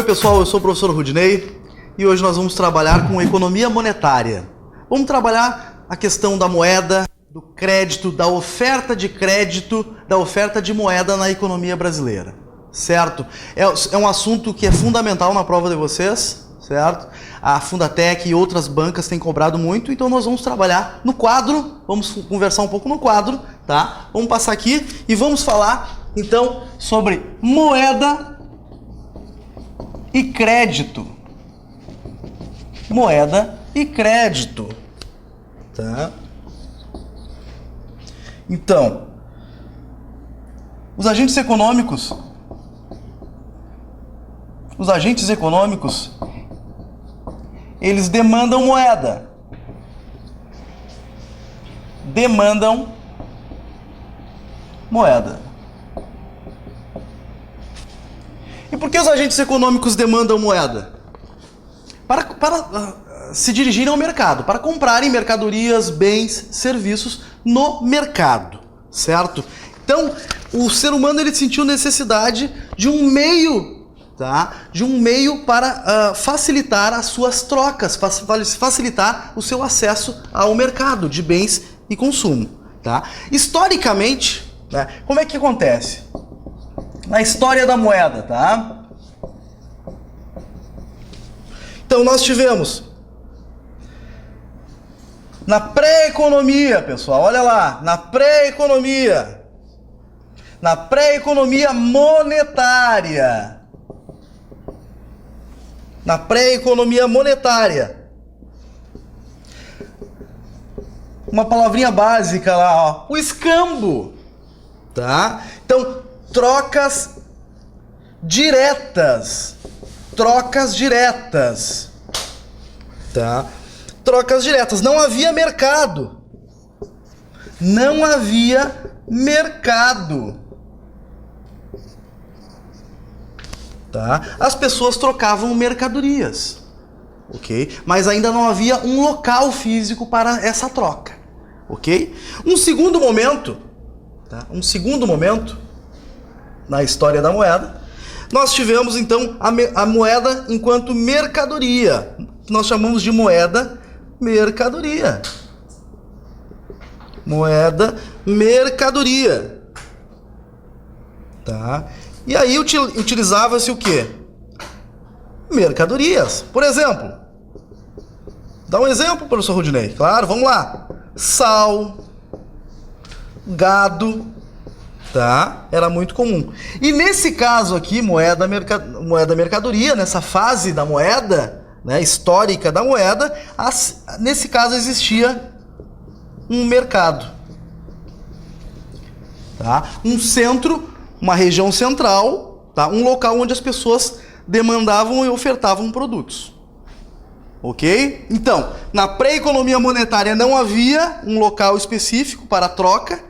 pessoal, eu sou o professor Rudinei e hoje nós vamos trabalhar com economia monetária. Vamos trabalhar a questão da moeda, do crédito, da oferta de crédito, da oferta de moeda na economia brasileira, certo? É um assunto que é fundamental na prova de vocês, certo? A Fundatec e outras bancas têm cobrado muito, então nós vamos trabalhar no quadro, vamos conversar um pouco no quadro, tá? Vamos passar aqui e vamos falar, então, sobre moeda e crédito. Moeda e crédito, tá? Então, os agentes econômicos, eles demandam moeda. Demandam moeda. E por que os agentes econômicos demandam moeda? Para se dirigirem ao mercado, para comprarem mercadorias, bens, serviços no mercado, certo? Então, o ser humano ele sentiu necessidade de um meio, tá? De um meio para facilitar as suas trocas, facilitar o seu acesso ao mercado de bens e consumo, tá? Historicamente, né, como é que acontece? Na história da moeda, tá? Então nós tivemos na pré-economia, pessoal, olha lá, na pré-economia monetária, uma palavrinha básica lá, ó, o escambo, tá? Então, trocas diretas, tá? Trocas diretas, não havia mercado, tá? As pessoas trocavam mercadorias, ok? Mas ainda não havia um local físico para essa troca, ok? Um segundo momento na história da moeda, nós tivemos então a moeda enquanto mercadoria, que nós chamamos de moeda mercadoria. Tá? E aí utilizava-se o quê? Mercadorias. Por exemplo, dá um exemplo, professor Rudinei. Claro, vamos lá. Sal, gado, tá? Era muito comum. E nesse caso aqui, moeda mercadoria, nessa fase da moeda, né, histórica da moeda, nesse caso existia um mercado, tá? Um centro, uma região central, tá? Um local onde as pessoas demandavam e ofertavam produtos, ok? Então, na pré-economia monetária não havia um local específico para a troca,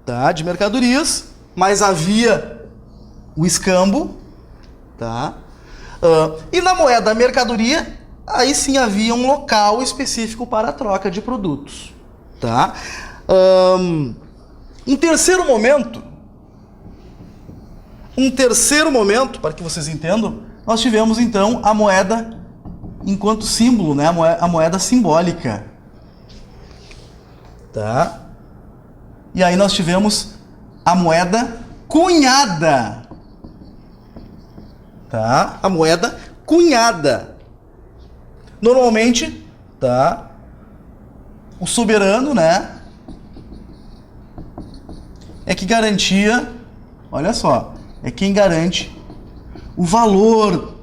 tá, de mercadorias, mas havia o escambo, tá? E na moeda mercadoria, aí sim havia um local específico para a troca de produtos, tá? Um terceiro momento, para que vocês entendam, nós tivemos então a moeda enquanto símbolo, né? A moeda simbólica, tá? E aí nós tivemos a moeda cunhada, tá? A moeda cunhada. Normalmente, tá? O soberano, né? É que garantia, olha só, é quem garante o valor,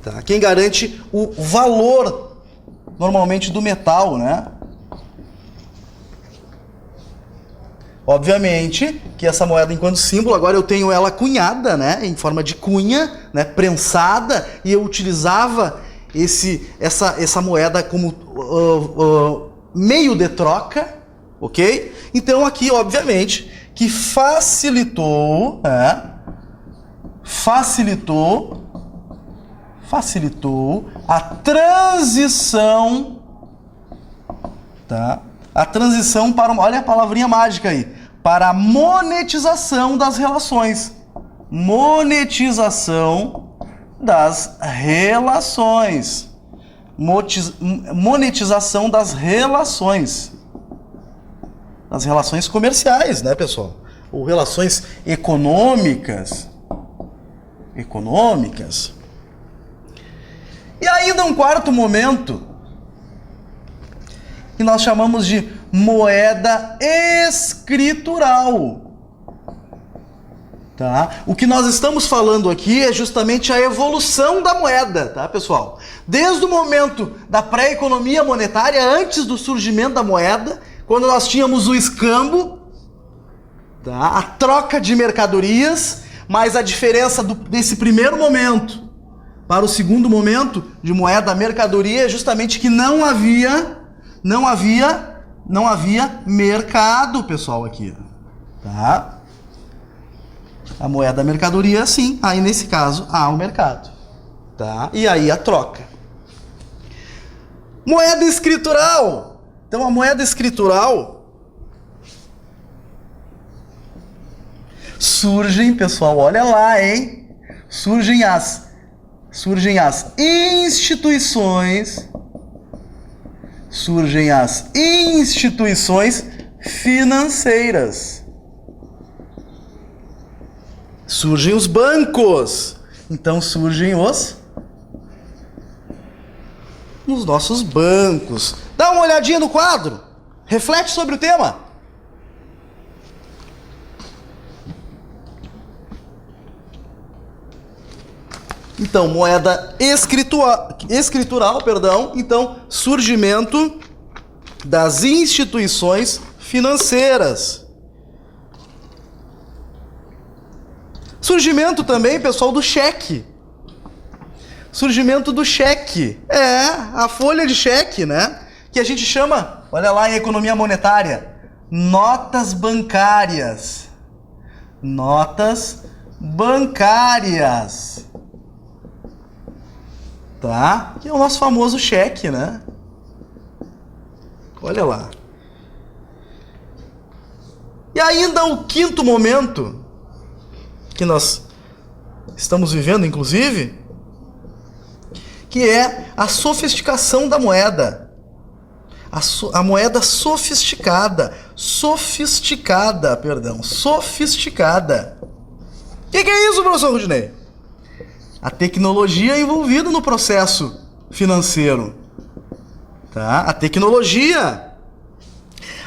tá? Quem garante o valor, normalmente, do metal, né? Obviamente que essa moeda enquanto símbolo, agora eu tenho ela cunhada, né, em forma de cunha, né, prensada, e eu utilizava essa moeda como meio de troca, ok? Então aqui, obviamente, que facilitou, né, facilitou a transição, tá? A transição para, olha a palavrinha mágica aí, para a monetização das relações. Monetização das relações. Monetização das relações. Das relações comerciais, né, pessoal? Ou relações econômicas. E ainda um quarto momento que nós chamamos de moeda escritural. Tá? O que nós estamos falando aqui é justamente a evolução da moeda, tá, pessoal? Desde o momento da pré-economia monetária, antes do surgimento da moeda, quando nós tínhamos o escambo, tá? A troca de mercadorias, mas a diferença desse primeiro momento para o segundo momento de moeda mercadoria é justamente que não havia mercado, pessoal, aqui, tá? A moeda mercadoria, sim, aí nesse caso há um mercado, tá? E aí a troca. Moeda escritural. Então a moeda escritural surgem, pessoal, olha lá, hein? Surgem as instituições financeiras. Surgem os bancos. Então surgem os nossos bancos. Dá uma olhadinha no quadro. Reflete sobre o tema. Então, moeda escritural, então, surgimento das instituições financeiras. Surgimento também, pessoal, do cheque. Surgimento do cheque. A folha de cheque, né? Que a gente chama, olha lá em economia monetária, notas bancárias. Notas bancárias. Tá? Que é o nosso famoso cheque, né? Olha lá. E ainda o quinto momento que nós estamos vivendo, inclusive, que é a sofisticação da moeda. A moeda sofisticada. Sofisticada. O que é isso, professor Rudinei? A tecnologia envolvida no processo financeiro. Tá? A tecnologia.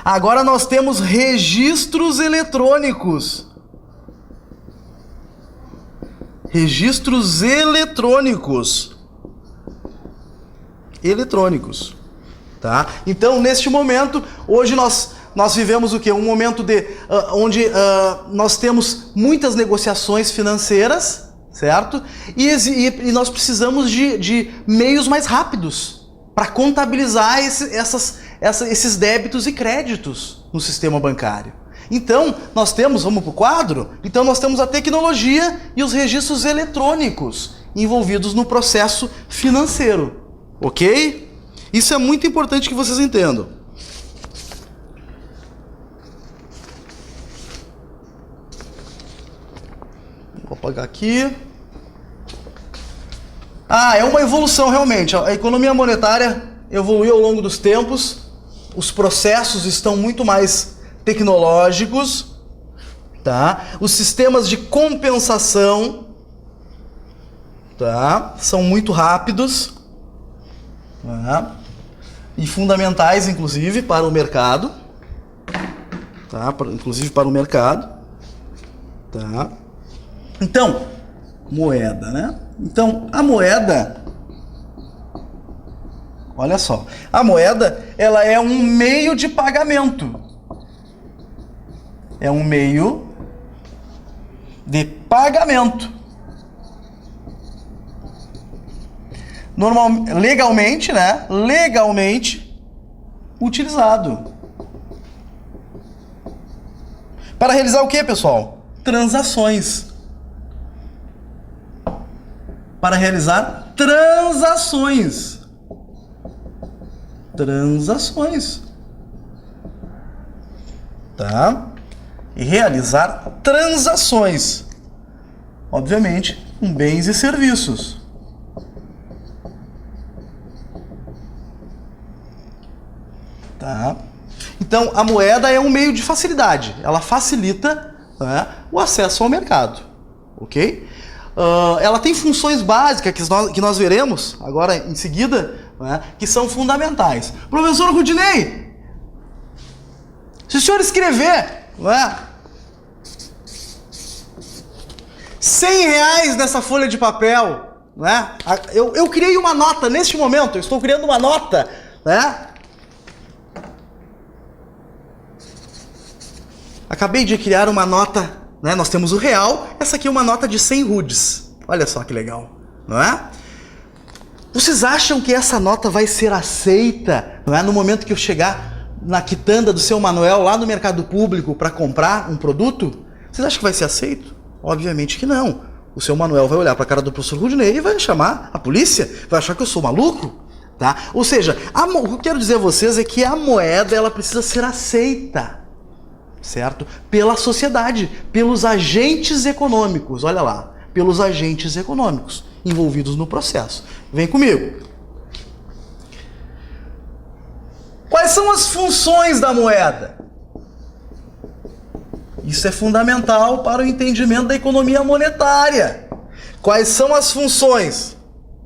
Agora nós temos registros eletrônicos. Registros eletrônicos. Tá? Então, neste momento, hoje nós vivemos o quê? Um momento onde nós temos muitas negociações financeiras, certo? E nós precisamos de meios mais rápidos para contabilizar esses débitos e créditos no sistema bancário. Então, nós temos, vamos para o quadro? Então, nós temos a tecnologia e os registros eletrônicos envolvidos no processo financeiro. Ok? Isso é muito importante que vocês entendam. Vou apagar aqui. É uma evolução realmente. A economia monetária evoluiu ao longo dos tempos. Os processos estão muito mais tecnológicos, tá? Os sistemas de compensação, tá? São muito rápidos, tá? E fundamentais, inclusive, para o mercado, tá? Inclusive para o mercado, tá? Então, moeda, né? Então, a moeda, olha só, a moeda, ela é um meio de pagamento. É um meio de pagamento. Legalmente, né? Legalmente utilizado. Para realizar o que, pessoal? Transações. Para realizar transações. Tá? E realizar transações, obviamente, com bens e serviços. Tá? Então, a moeda é um meio de facilidade. Ela facilita, né, o acesso ao mercado. Ok? Ela tem funções básicas que nós veremos agora em seguida, né, que são fundamentais. Professor Rudinei, se o senhor escrever, né, R$100 nessa folha de papel, né, eu criei uma nota neste momento, eu estou criando uma nota, né? Acabei de criar uma nota, né? Nós temos o real, essa aqui é uma nota de 100 rudes. Olha só que legal, não é? Vocês acham que essa nota vai ser aceita, não é? No momento que eu chegar na quitanda do seu Manuel lá no mercado público para comprar um produto? Vocês acham que vai ser aceito? Obviamente que não. O seu Manuel vai olhar para a cara do professor Rudinei e vai chamar a polícia, vai achar que eu sou maluco, tá? Ou seja, o que eu quero dizer a vocês é que a moeda ela precisa ser aceita, certo? Pela sociedade, pelos agentes econômicos, olha lá, pelos agentes econômicos envolvidos no processo. Vem comigo. Quais são as funções da moeda? Isso é fundamental para o entendimento da economia monetária. Quais são as funções,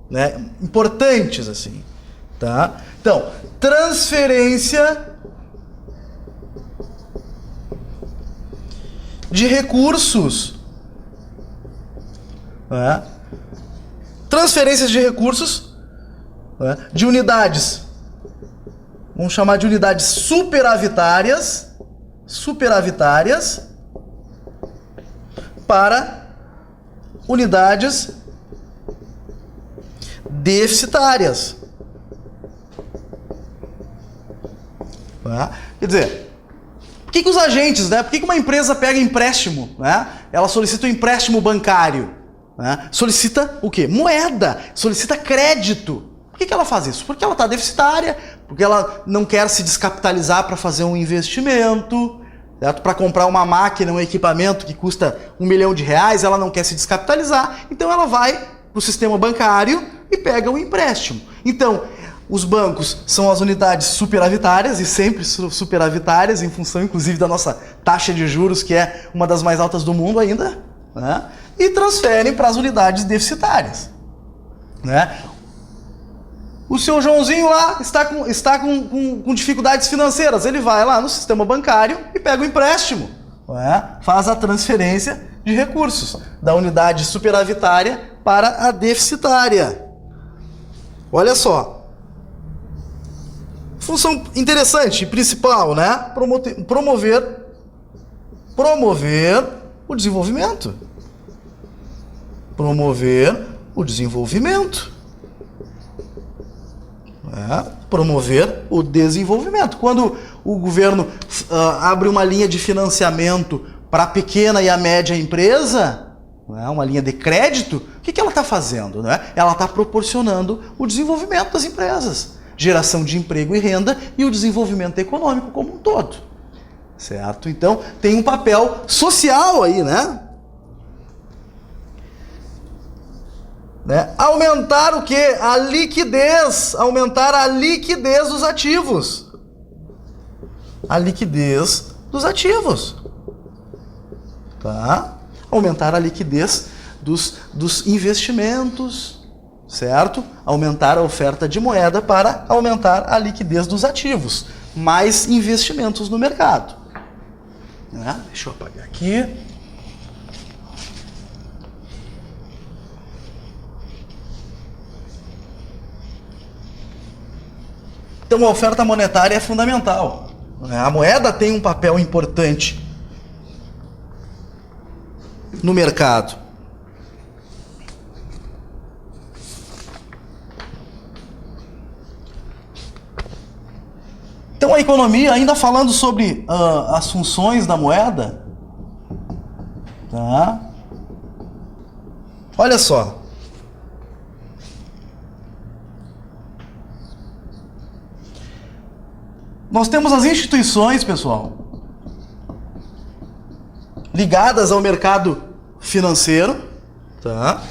né, importantes assim, tá? Então, transferência de recursos, né? Transferências de recursos, né, de unidades, vamos chamar de unidades superavitárias, para unidades deficitárias. Né? Quer dizer, por que os agentes, né? Por que uma empresa pega empréstimo, né? Ela solicita um empréstimo bancário, né? Solicita o quê? Moeda, solicita crédito. Por que ela faz isso? Porque ela está deficitária, porque ela não quer se descapitalizar para fazer um investimento, para comprar uma máquina, um equipamento que custa R$1 milhão, ela não quer se descapitalizar, então ela vai para o sistema bancário e pega um empréstimo. Então, os bancos são as unidades superavitárias e sempre superavitárias, em função inclusive da nossa taxa de juros, que é uma das mais altas do mundo ainda, né? E transferem para as unidades deficitárias, né? O seu Joãozinho lá está com dificuldades financeiras, ele vai lá no sistema bancário e pega o empréstimo, né? Faz a transferência de recursos da unidade superavitária para a deficitária. Olha só. Função interessante, principal, né? Promover o desenvolvimento. Promover o desenvolvimento. Promover o desenvolvimento. Quando o governo abre uma linha de financiamento para a pequena e a média empresa, uma linha de crédito, o que ela está fazendo? Ela está proporcionando o desenvolvimento das empresas, geração de emprego e renda e o desenvolvimento econômico como um todo, certo? Então tem um papel social aí, né? Aumentar o quê? A liquidez, aumentar a liquidez dos ativos. A liquidez dos ativos. Tá? Aumentar a liquidez dos investimentos, certo? Aumentar a oferta de moeda para aumentar a liquidez dos ativos. Mais investimentos no mercado. Deixa eu apagar aqui. Então a oferta monetária é fundamental. A moeda tem um papel importante no mercado. Então a economia, ainda falando sobre as funções da moeda, tá? Olha só. Nós temos as instituições, pessoal, ligadas ao mercado financeiro, tá?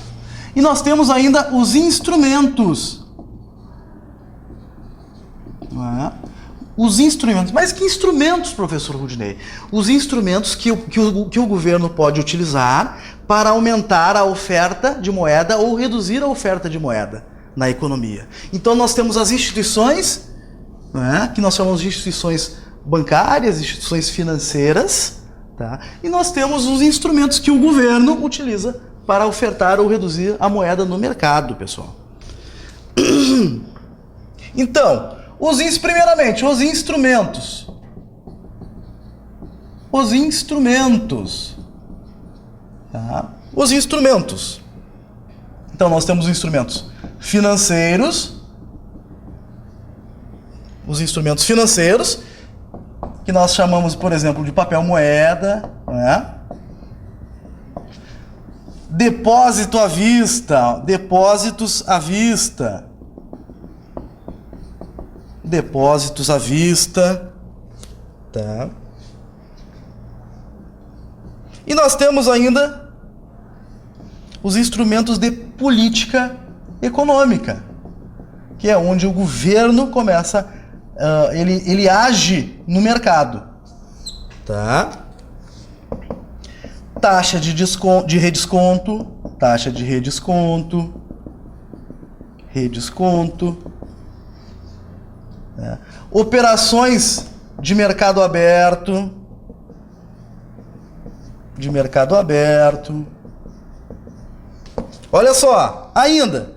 E nós temos ainda os instrumentos, Os instrumentos. Mas que instrumentos, professor Rudinei? Os instrumentos que o governo pode utilizar para aumentar a oferta de moeda ou reduzir a oferta de moeda na economia. Então nós temos as instituições, né, que nós chamamos de instituições bancárias, instituições financeiras, tá? E nós temos os instrumentos que o governo utiliza para ofertar ou reduzir a moeda no mercado, pessoal. Então, primeiramente, os instrumentos. Os instrumentos. Tá? Os instrumentos. Então, nós temos os instrumentos financeiros. Os instrumentos financeiros, que nós chamamos, por exemplo, de papel moeda, né? Depósito à vista, depósitos à vista. Depósitos à vista, tá? E nós temos ainda os instrumentos de política econômica, que é onde o governo começa, ele age no mercado, tá? Taxa de redesconto, taxa de redesconto, operações de mercado aberto, Olha só, ainda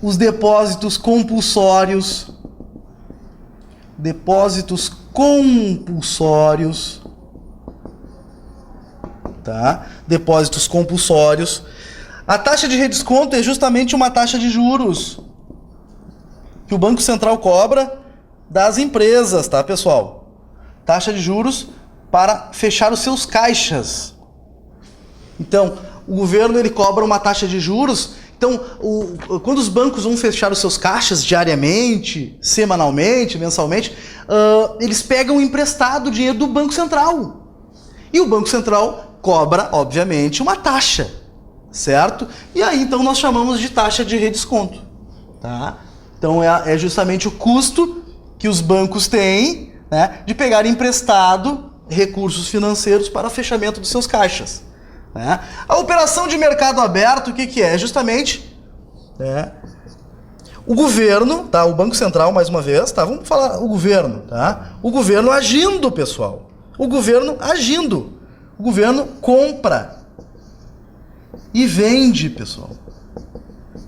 os depósitos compulsórios, tá? Depósitos compulsórios. A taxa de redesconto é justamente uma taxa de juros que o Banco Central cobra das empresas, tá, pessoal? Taxa de juros para fechar os seus caixas. Então, o governo ele cobra uma taxa de juros. Então, quando os bancos vão fechar os seus caixas diariamente, semanalmente, mensalmente, eles pegam emprestado o dinheiro do Banco Central. E o Banco Central cobra, obviamente, uma taxa, certo? E aí, então, nós chamamos de taxa de redesconto, tá? Então, é justamente o custo que os bancos têm, né, de pegar emprestado recursos financeiros para fechamento dos seus caixas. Né? A operação de mercado aberto, o que é? Justamente, né, o governo, tá? O Banco Central, mais uma vez, tá? Vamos falar o governo, tá? O governo agindo, pessoal. O governo agindo. O governo compra e vende, pessoal,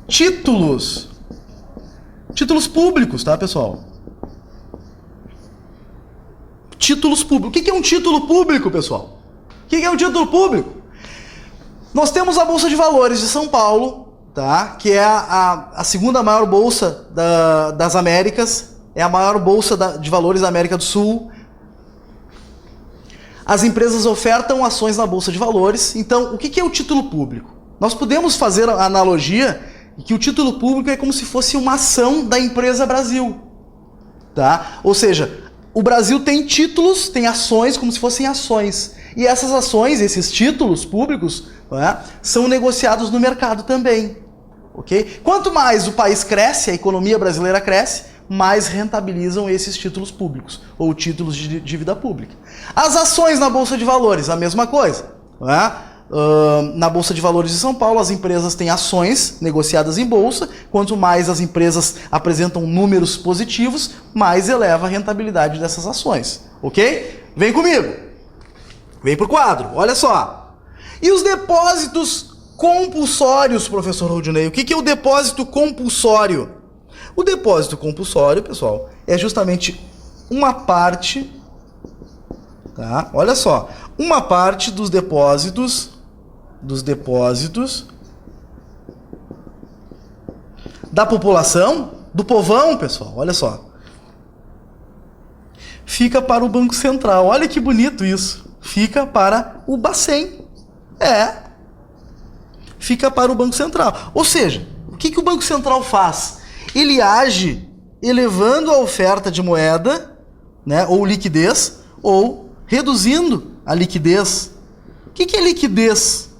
títulos públicos, tá, pessoal? Títulos públicos. O que é um título público, pessoal? O que é um título público? Nós temos a Bolsa de Valores de São Paulo, tá? Que é a segunda maior bolsa das Américas, é a maior bolsa de valores da América do Sul. As empresas ofertam ações na Bolsa de Valores. Então, o que é o título público? Nós podemos fazer a analogia que o título público é como se fosse uma ação da empresa Brasil, tá? Ou seja, o Brasil tem títulos, tem ações como se fossem ações. E essas ações, esses títulos públicos, né, são negociados no mercado também. Okay? Quanto mais o país cresce, a economia brasileira cresce, mais rentabilizam esses títulos públicos, ou títulos de dívida pública. As ações na Bolsa de Valores, a mesma coisa. Né? Na Bolsa de Valores de São Paulo, as empresas têm ações negociadas em bolsa. Quanto mais as empresas apresentam números positivos, mais eleva a rentabilidade dessas ações. Ok? Vem comigo. Vem pro quadro. Olha só. E os depósitos compulsórios, professor Rudinei? O que é o depósito compulsório? O depósito compulsório, pessoal, é justamente uma parte, tá? Olha só, uma parte dos depósitos da população, do povão, pessoal, olha só, fica para o Banco Central. Olha que bonito isso. Fica para o Bacen. Fica para o Banco Central. Ou seja, o que o Banco Central faz? Ele age elevando a oferta de moeda, né, ou liquidez, ou reduzindo a liquidez. O que é liquidez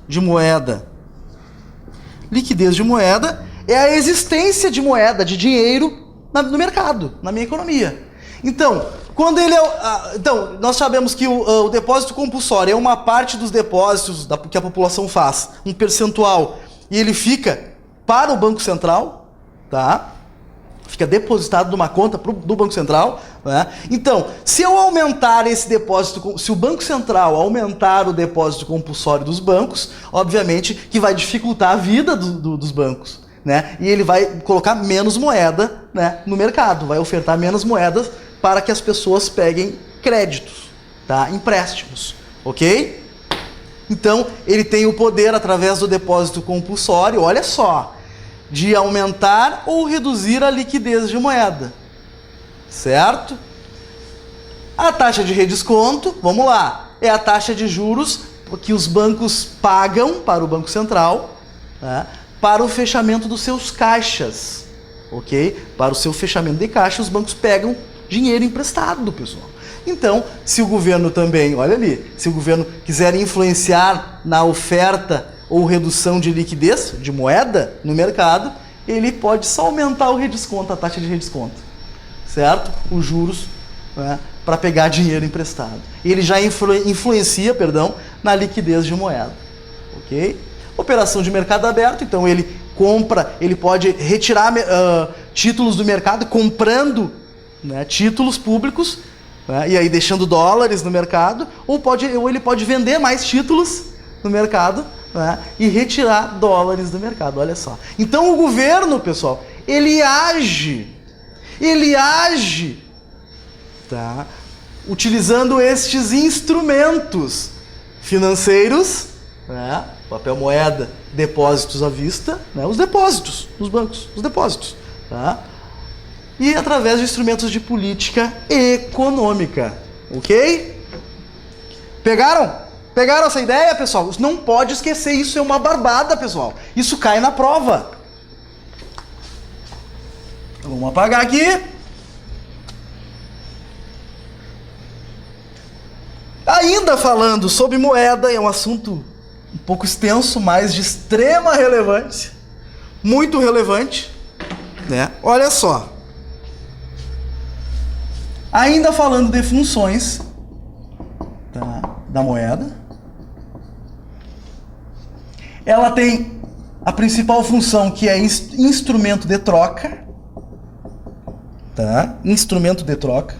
de moeda? Liquidez de moeda é a existência de moeda, de dinheiro, no mercado, na minha economia. Então, quando ele então, nós sabemos que o depósito compulsório é uma parte dos depósitos que a população faz, um percentual, e ele fica para o Banco Central, tá? Fica depositado numa conta do Banco Central, né? Então, se eu aumentar esse depósito, se o Banco Central aumentar o depósito compulsório dos bancos, obviamente que vai dificultar a vida dos bancos, né? E ele vai colocar menos moeda, né, no mercado, vai ofertar menos moedas para que as pessoas peguem créditos, tá? Empréstimos, ok? Então, ele tem o poder, através do depósito compulsório, olha só, de aumentar ou reduzir a liquidez de moeda, certo? A taxa de redesconto, vamos lá, é a taxa de juros que os bancos pagam para o Banco Central, né, para o fechamento dos seus caixas, ok? Para o seu fechamento de caixa, os bancos pegam dinheiro emprestado, pessoal. Então, se o governo também, olha ali, se o governo quiser influenciar na oferta ou redução de liquidez, de moeda no mercado, ele pode só aumentar o redesconto, a taxa de redesconto, certo? Os juros, né, para pegar dinheiro emprestado. Ele já influencia, na liquidez de moeda, ok? Operação de mercado aberto, então ele compra, ele pode retirar títulos do mercado comprando, né, títulos públicos, né, e aí deixando dólares no mercado, ou ele pode vender mais títulos no mercado, né, e retirar dólares do mercado, olha só. Então o governo, pessoal, ele age, tá, utilizando estes instrumentos financeiros, né, papel moeda, depósitos à vista, né, os depósitos nos bancos, os depósitos, tá, e através de instrumentos de política econômica, ok? Pegaram? Pegaram essa ideia, pessoal? Não pode esquecer, isso é uma barbada, pessoal. Isso cai na prova. Então, vamos apagar aqui. Ainda falando sobre moeda, é um assunto um pouco extenso, mas de extrema relevância. Muito relevante, né? Olha só. Ainda falando de funções, tá, da moeda, ela tem a principal função, que é instrumento de troca, tá? Instrumento de troca,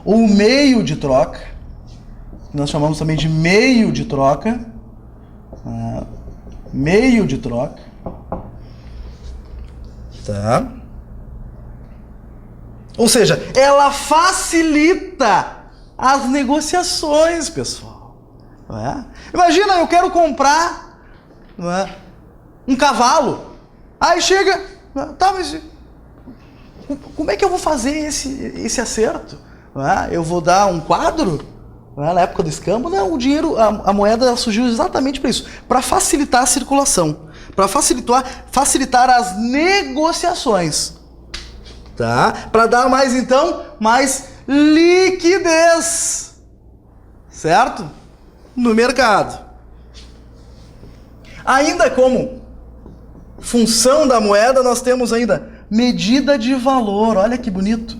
ou meio de troca, que nós chamamos também de meio de troca, tá? Meio de troca, tá? Ou seja, ela facilita as negociações, pessoal. Não é? Imagina, eu quero comprar, não é, um cavalo. Aí chega, tá, mas como é que eu vou fazer esse acerto? Não é? Eu vou dar um quadro? Não é? Na época do escambo, não, o dinheiro, a moeda surgiu exatamente para isso, para facilitar a circulação, para facilitar as negociações. Tá? Para dar mais, então, mais liquidez, certo? No mercado. Ainda como função da moeda, nós temos ainda medida de valor. Olha que bonito.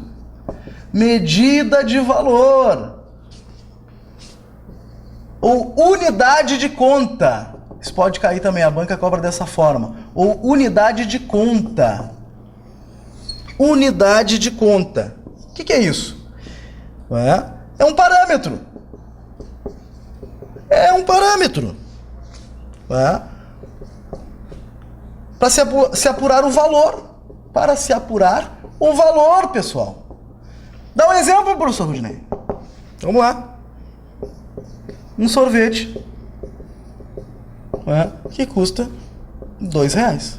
Medida de valor. Ou unidade de conta. Isso pode cair também, a banca cobra dessa forma. Ou unidade de conta. Unidade de conta. O que é isso? É um parâmetro. É um parâmetro. Para se apurar o valor. Para se apurar o valor, pessoal. Dá um exemplo, professor Rudinei. Vamos lá. Um sorvete, que custa R$2.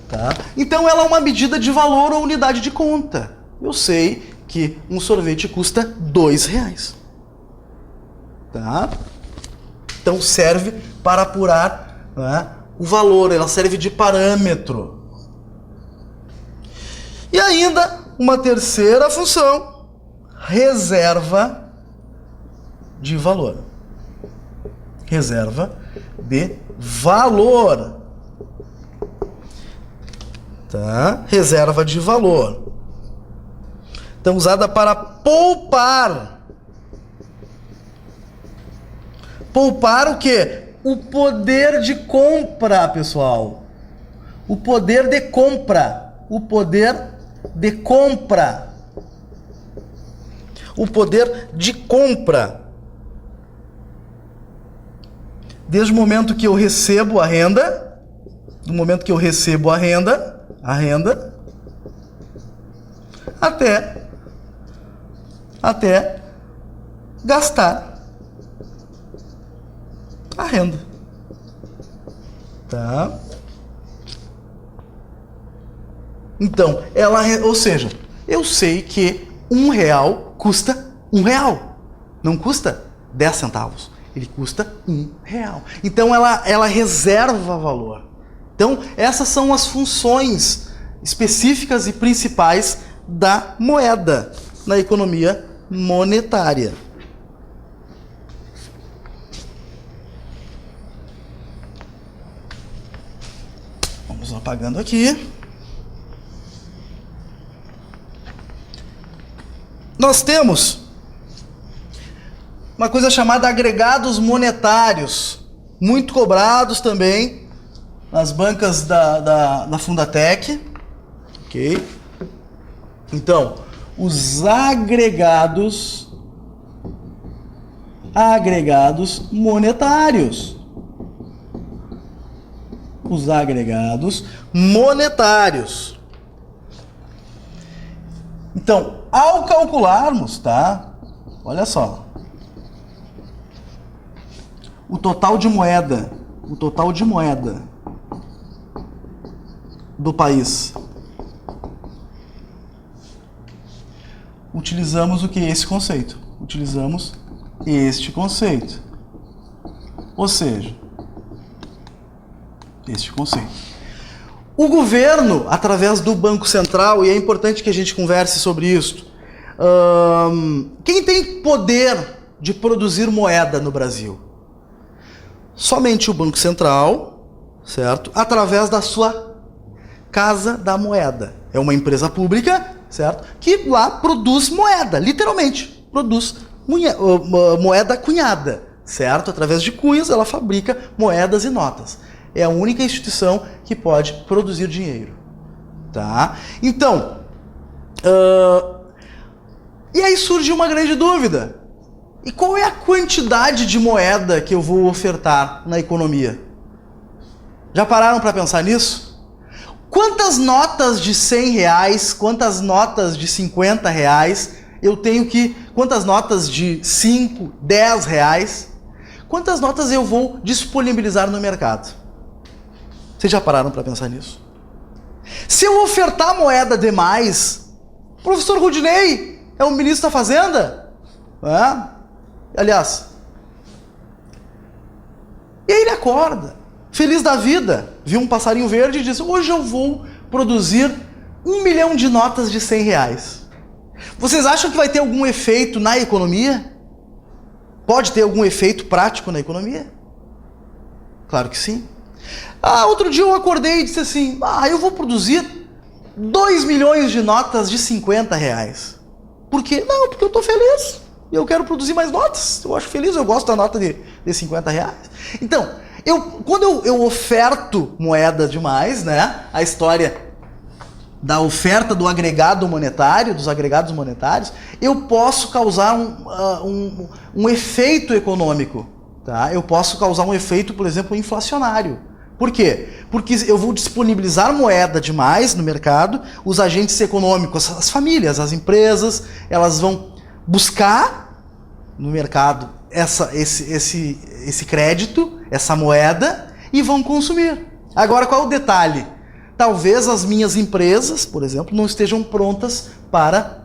Tá? Então ela é uma medida de valor ou unidade de conta. Eu sei que um sorvete custa R$2. Tá? Então serve para apurar, o valor, ela serve de parâmetro. E ainda uma terceira função, reserva de valor. Reserva de valor. Tá? Reserva de valor. Então, usada para poupar. Poupar o quê? O poder de compra, pessoal. O poder de compra. O poder de compra. O poder de compra. Desde o momento que eu recebo a renda, do momento que eu recebo a renda, até gastar a renda. Tá? Então, ou seja, eu sei que R$1 custa R$1. Não custa 10 centavos. Ele custa R$1. Então, ela reserva valor. Então, essas são as funções específicas e principais da moeda na economia monetária. Vamos apagando aqui. Nós temos uma coisa chamada agregados monetários, muito cobrados também nas bancas da Fundatec. Ok? Então, os agregados monetários. Os agregados monetários. Então, ao calcularmos, tá? Olha só. O total de moeda do país. Utilizamos o que? Esse conceito. Utilizamos este conceito. Ou seja, este conceito. O governo, através do Banco Central, e é importante que a gente converse sobre isso, quem tem poder de produzir moeda no Brasil? Somente o Banco Central, certo? Através da sua Casa da Moeda. É uma empresa pública, certo? Que lá produz moeda, literalmente. Produz moeda cunhada, certo? Através de cunhas, ela fabrica moedas e notas. É a única instituição que pode produzir dinheiro. Tá? Então, e aí surge uma grande dúvida. E qual é a quantidade de moeda que eu vou ofertar na economia? Já pararam para pensar nisso? Quantas notas de R$100, quantas notas de R$50 eu tenho que... Quantas notas de 5, 10 reais? Quantas notas eu vou disponibilizar no mercado? Vocês já pararam para pensar nisso? Se eu ofertar moeda demais, o professor Rudinei é o ministro da Fazenda? Aliás. E aí ele acorda, feliz da vida, viu um passarinho verde e diz: hoje eu vou produzir 1 milhão de notas de R$100. Vocês acham que vai ter algum efeito na economia? Pode ter algum efeito prático na economia? Claro que sim. Outro dia eu acordei e disse assim: eu vou produzir 2 milhões de notas de R$50. Por quê? Não, porque eu estou feliz. Eu quero produzir mais notas. Eu acho feliz, eu gosto da nota de R$50. Então, quando eu oferto moeda demais, né? A história da oferta do agregado monetário, dos agregados monetários, eu posso causar um efeito econômico. Tá? Eu posso causar um efeito, por exemplo, inflacionário. Por quê? Porque eu vou disponibilizar moeda demais no mercado, os agentes econômicos, as famílias, as empresas, elas vão buscar no mercado esse crédito, essa moeda, e vão consumir. Agora, qual é o detalhe? Talvez as minhas empresas, por exemplo, não estejam prontas para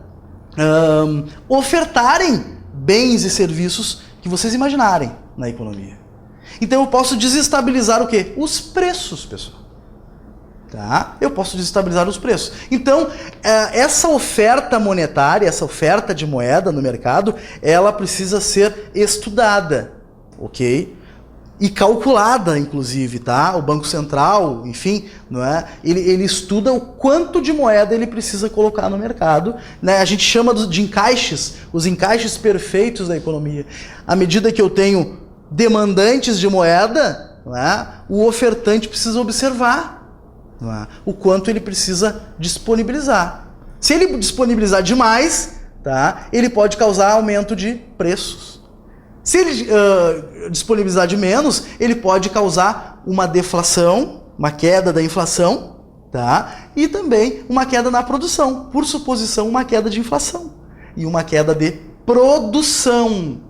ofertarem bens e serviços que vocês imaginarem na economia. Então eu posso desestabilizar o quê? Os preços, pessoal. Tá? Eu posso desestabilizar os preços. Então, essa oferta monetária, essa oferta de moeda no mercado, ela precisa ser estudada, ok? e calculada, inclusive, tá? O Banco Central, enfim, não é? Ele estuda o quanto de moeda ele precisa colocar no mercado, né? A gente chama de encaixes, os encaixes perfeitos da economia. À medida que eu tenho demandantes de moeda, não é? O ofertante precisa observar, não é? O quanto ele precisa disponibilizar. Se ele disponibilizar demais, tá? Ele pode causar aumento de preços. Se ele disponibilizar de menos, ele pode causar uma deflação, uma queda da inflação, tá? E também uma queda na produção, por suposição, uma queda de inflação e uma queda de produção.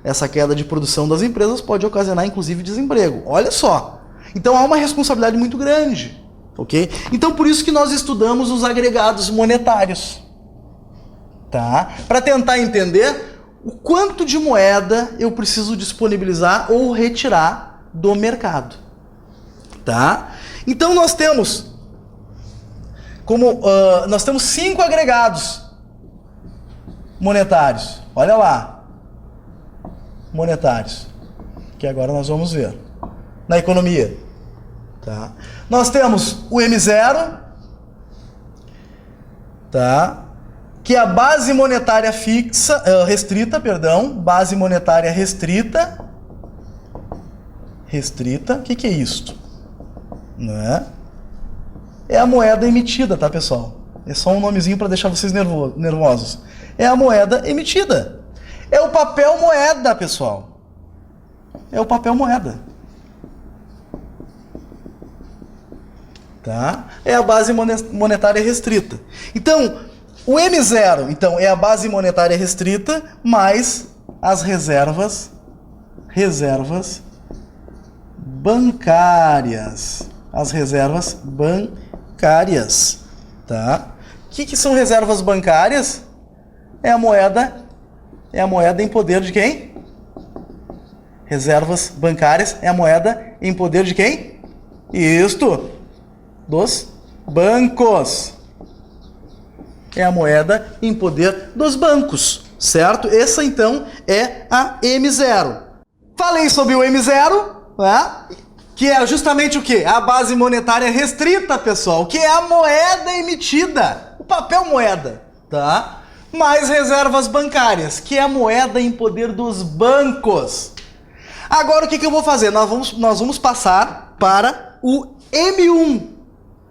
Essa queda de produção das empresas pode ocasionar, inclusive, desemprego. Olha só. Então há uma responsabilidade muito grande, ok? Então por isso que nós estudamos os agregados monetários, tá? Para tentar entender o quanto de moeda eu preciso disponibilizar ou retirar do mercado, tá? Então nós temos nós temos 5 agregados monetários. Olha lá, monetários, que agora nós vamos ver na economia, tá? Nós temos o M0, tá? Que é a base monetária restrita, base monetária restrita. O que é isto? Não é? É a moeda emitida, tá, pessoal? É só um nomezinho para deixar vocês nervosos. É a moeda emitida. É o papel moeda, pessoal. É o papel moeda. Tá? É a base monetária restrita. Então, o M0, então, é a base monetária restrita mais as reservas bancárias. As reservas bancárias, tá? O que são reservas bancárias? É a moeda em poder de quem? Reservas bancárias é a moeda em poder de quem? Isto, dos bancos. É a moeda em poder dos bancos, certo? Essa, então, é a M0. Falei sobre o M0, né? Que é justamente o quê? A base monetária restrita, pessoal, que é a moeda emitida, o papel moeda, tá? Mais reservas bancárias, que é a moeda em poder dos bancos. Agora, o que eu vou fazer? Nós vamos passar para o M1,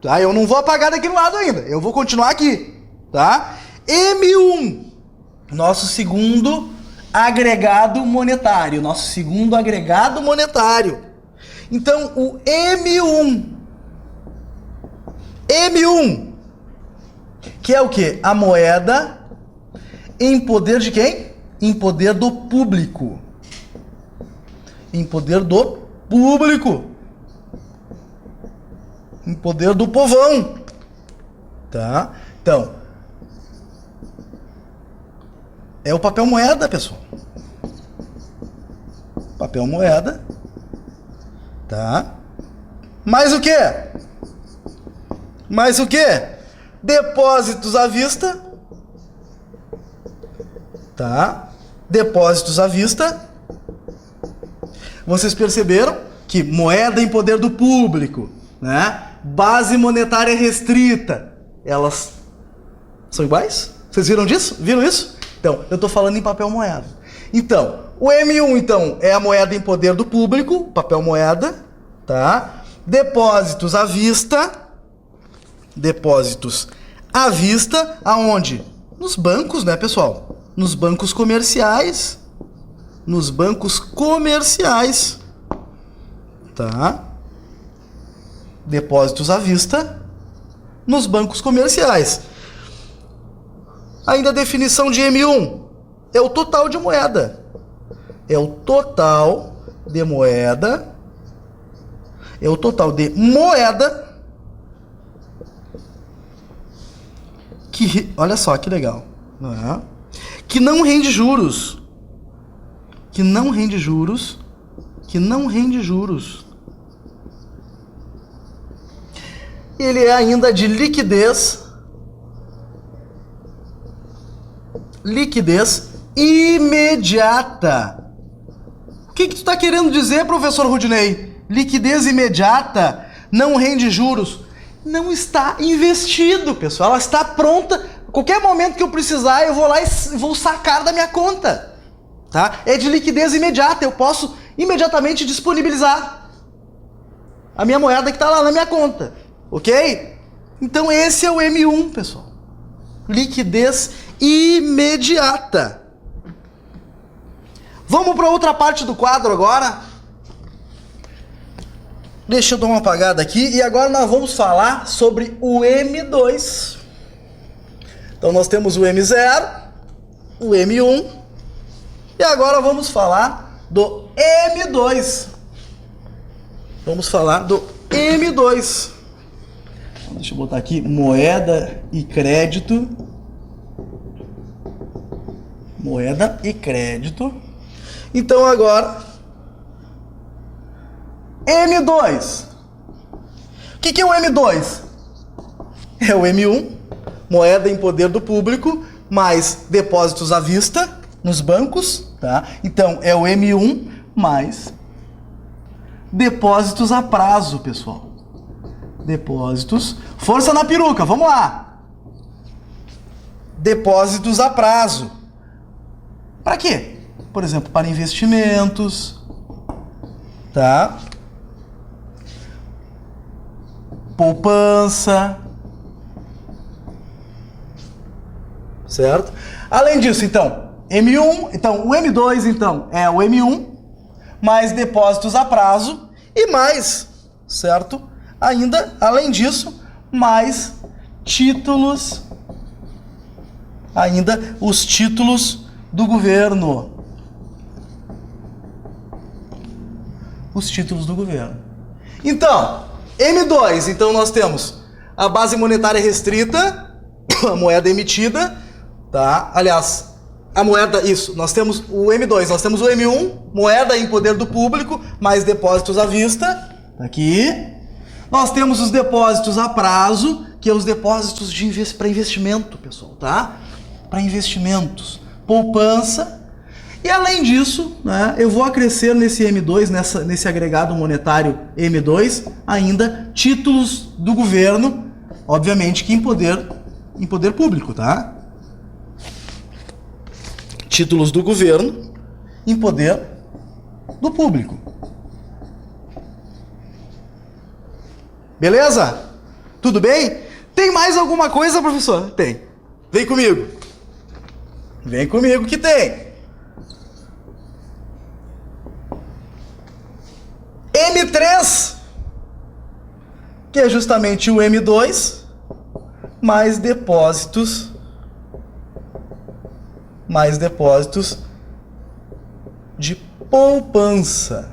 tá? Eu não vou apagar daquele lado ainda, eu vou continuar aqui. Tá? M1, nosso segundo agregado monetário. Então, o M1, que é o quê? A moeda em poder de quem? Em poder do público. Em poder do público. Em poder do povão. Tá? Então, é o papel moeda, pessoal. Papel moeda. Tá? Mais o quê? Depósitos à vista. Tá? Depósitos à vista. Vocês perceberam que moeda em poder do público, né? Base monetária restrita. Elas são iguais? Vocês viram disso? Viram isso? Então, eu estou falando em papel moeda. Então, o M1, então, é a moeda em poder do público, papel moeda, tá? Depósitos à vista. Aonde? Nos bancos, né, pessoal? Nos bancos comerciais. Tá? Depósitos à vista nos bancos comerciais. Ainda a definição de M1 é o total de moeda. É o total de moeda que, olha só que legal, né? Que não rende juros. Ele é ainda de liquidez imediata. O que tu está querendo dizer, professor Rudinei? Liquidez imediata não rende juros. Não está investido, pessoal. Ela está pronta. Qualquer momento que eu precisar, eu vou lá e vou sacar da minha conta. Tá? É de liquidez imediata. Eu posso imediatamente disponibilizar a minha moeda que está lá na minha conta. Ok? Então esse é o M1, pessoal. Liquidez imediata. Vamos para outra parte do quadro agora. Deixa eu dar uma apagada aqui. E agora nós vamos falar sobre o M2. Então nós temos o M0, o M1. E agora vamos falar do M2. Vamos falar do M2. Deixa eu botar aqui moeda e crédito. Moeda e crédito. Então agora, M2. O que é o M2? É o M1, moeda em poder do público, mais depósitos à vista nos bancos, tá? Então é o M1 mais depósitos a prazo, pessoal. Depósitos. Força na peruca, vamos lá. Depósitos a prazo. Para quê? Por exemplo, para investimentos, tá? Poupança, certo? Além disso, então, M1, então o M2, então, é o M1 mais depósitos a prazo e mais, certo? Ainda, além disso, mais títulos, ainda os títulos do governo. Os títulos do governo. Então, M2, então nós temos a base monetária restrita, a moeda emitida, tá? Aliás, a moeda, isso, nós temos o M2, nós temos o M1, moeda em poder do público, mais depósitos à vista, aqui. Nós temos os depósitos a prazo, que é os depósitos para investimento, pessoal, tá? Para investimentos, poupança. E além disso, né, eu vou acrescer nesse M2, nesse agregado monetário M2, ainda títulos do governo, obviamente que em poder público, tá? Títulos do governo em poder do público. Beleza? Tudo bem? Tem mais alguma coisa, professor? Tem. Vem comigo. Vem comigo que tem. M3, que é justamente o M2, mais depósitos de poupança.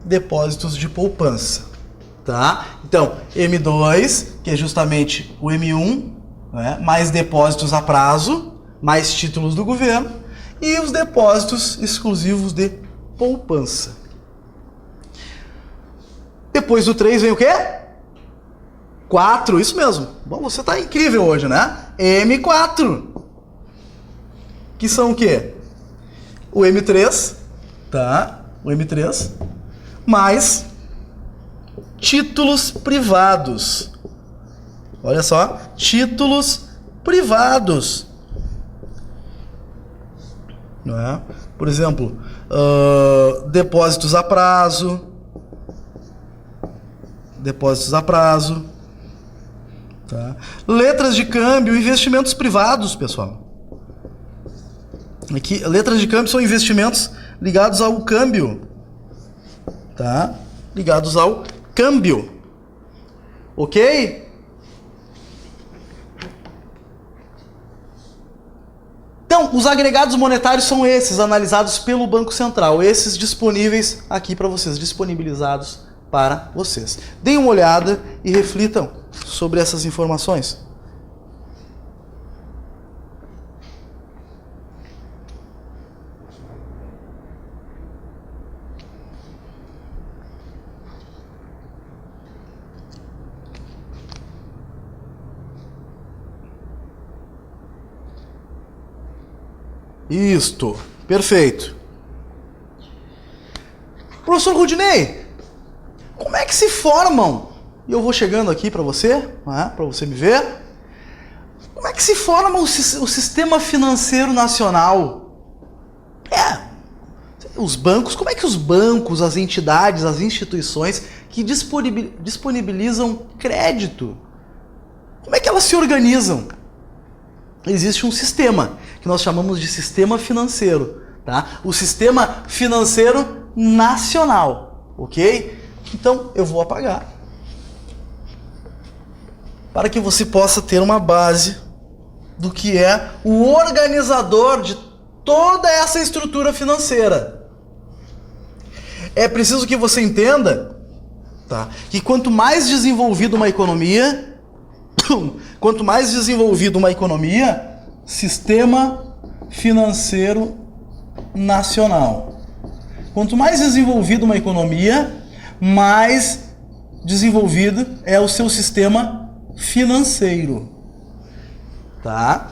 Depósitos de poupança, tá? Então, M2, que é justamente o M1, né, mais depósitos a prazo, mais títulos do governo, e os depósitos exclusivos de poupança. Depois do 3 vem o quê? 4, isso mesmo. Bom, você tá incrível hoje, né? M4. Que são o quê? O M3, tá? O M3 mais títulos privados. Olha só, títulos privados. Não é? Por exemplo, depósitos a prazo. Depósitos a prazo. Tá? Letras de câmbio, investimentos privados, pessoal. Aqui, letras de câmbio são investimentos ligados ao câmbio. Tá? Ligados ao câmbio. Ok? Então, os agregados monetários são esses, analisados pelo Banco Central. Esses disponíveis aqui para vocês, disponibilizados para vocês. Deem uma olhada e reflitam sobre essas informações. Isto, perfeito. Professor Rudinei, como é que se formam? E eu vou chegando aqui para você, né, para você me ver. Como é que se forma o sistema financeiro nacional? Os bancos, como é que os bancos, as entidades, as instituições que disponibilizam crédito, como é que elas se organizam? Existe um sistema que nós chamamos de sistema financeiro, tá? O sistema financeiro nacional, ok? Então eu vou apagar para que você possa ter uma base do que é o organizador de toda essa estrutura financeira. É preciso que você entenda, tá, que quanto mais desenvolvida uma economia, sistema financeiro nacional. Quanto mais desenvolvida uma economia, mais desenvolvido é o seu sistema financeiro. Tá?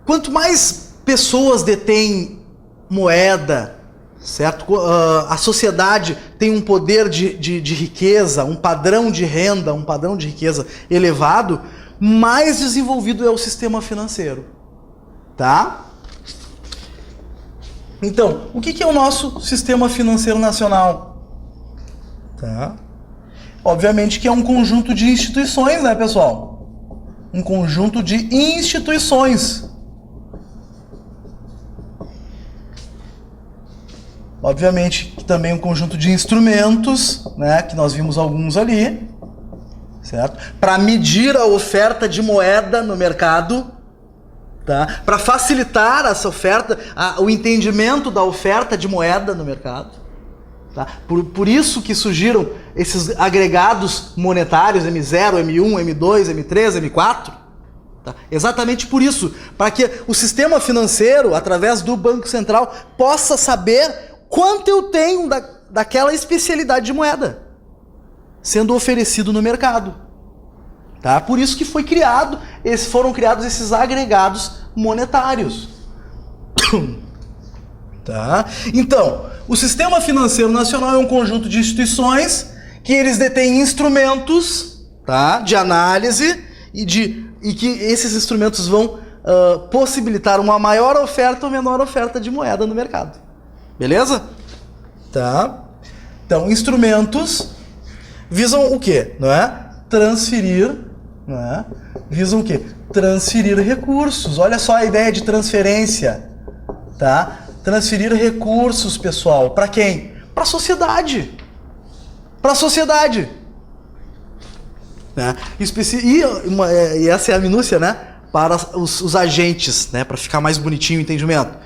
Quanto mais pessoas detêm moeda, certo? A sociedade tem um poder de riqueza, um padrão de renda, um padrão de riqueza elevado, mais desenvolvido é o sistema financeiro. Tá? Então, o que é o nosso sistema financeiro nacional? Tá? Obviamente que é um conjunto de instituições, né, pessoal? Um conjunto de instituições. Obviamente que também um conjunto de instrumentos, né, que nós vimos alguns ali, certo? Para medir a oferta de moeda no mercado, tá? Para facilitar essa oferta, o entendimento da oferta de moeda no mercado, tá? Por isso que surgiram esses agregados monetários M0, M1, M2, M3, M4, tá? Exatamente por isso, para que o sistema financeiro, através do Banco Central, possa saber quanto eu tenho daquela especialidade de moeda sendo oferecido no mercado. Tá? Por isso que foram criados esses agregados monetários. Tá? Então, o sistema financeiro nacional é um conjunto de instituições que eles detêm instrumentos, tá, de análise e que esses instrumentos vão possibilitar uma maior oferta ou menor oferta de moeda no mercado. Beleza? Tá? Então, instrumentos visam o quê? Não é? Transferir, não é? Visam o quê? Transferir recursos. Olha só a ideia de transferência, tá? Transferir recursos, pessoal. Para quem? Para a sociedade. Para a sociedade. Né? E essa é a minúcia, né? Para os agentes, né? Para ficar mais bonitinho o entendimento.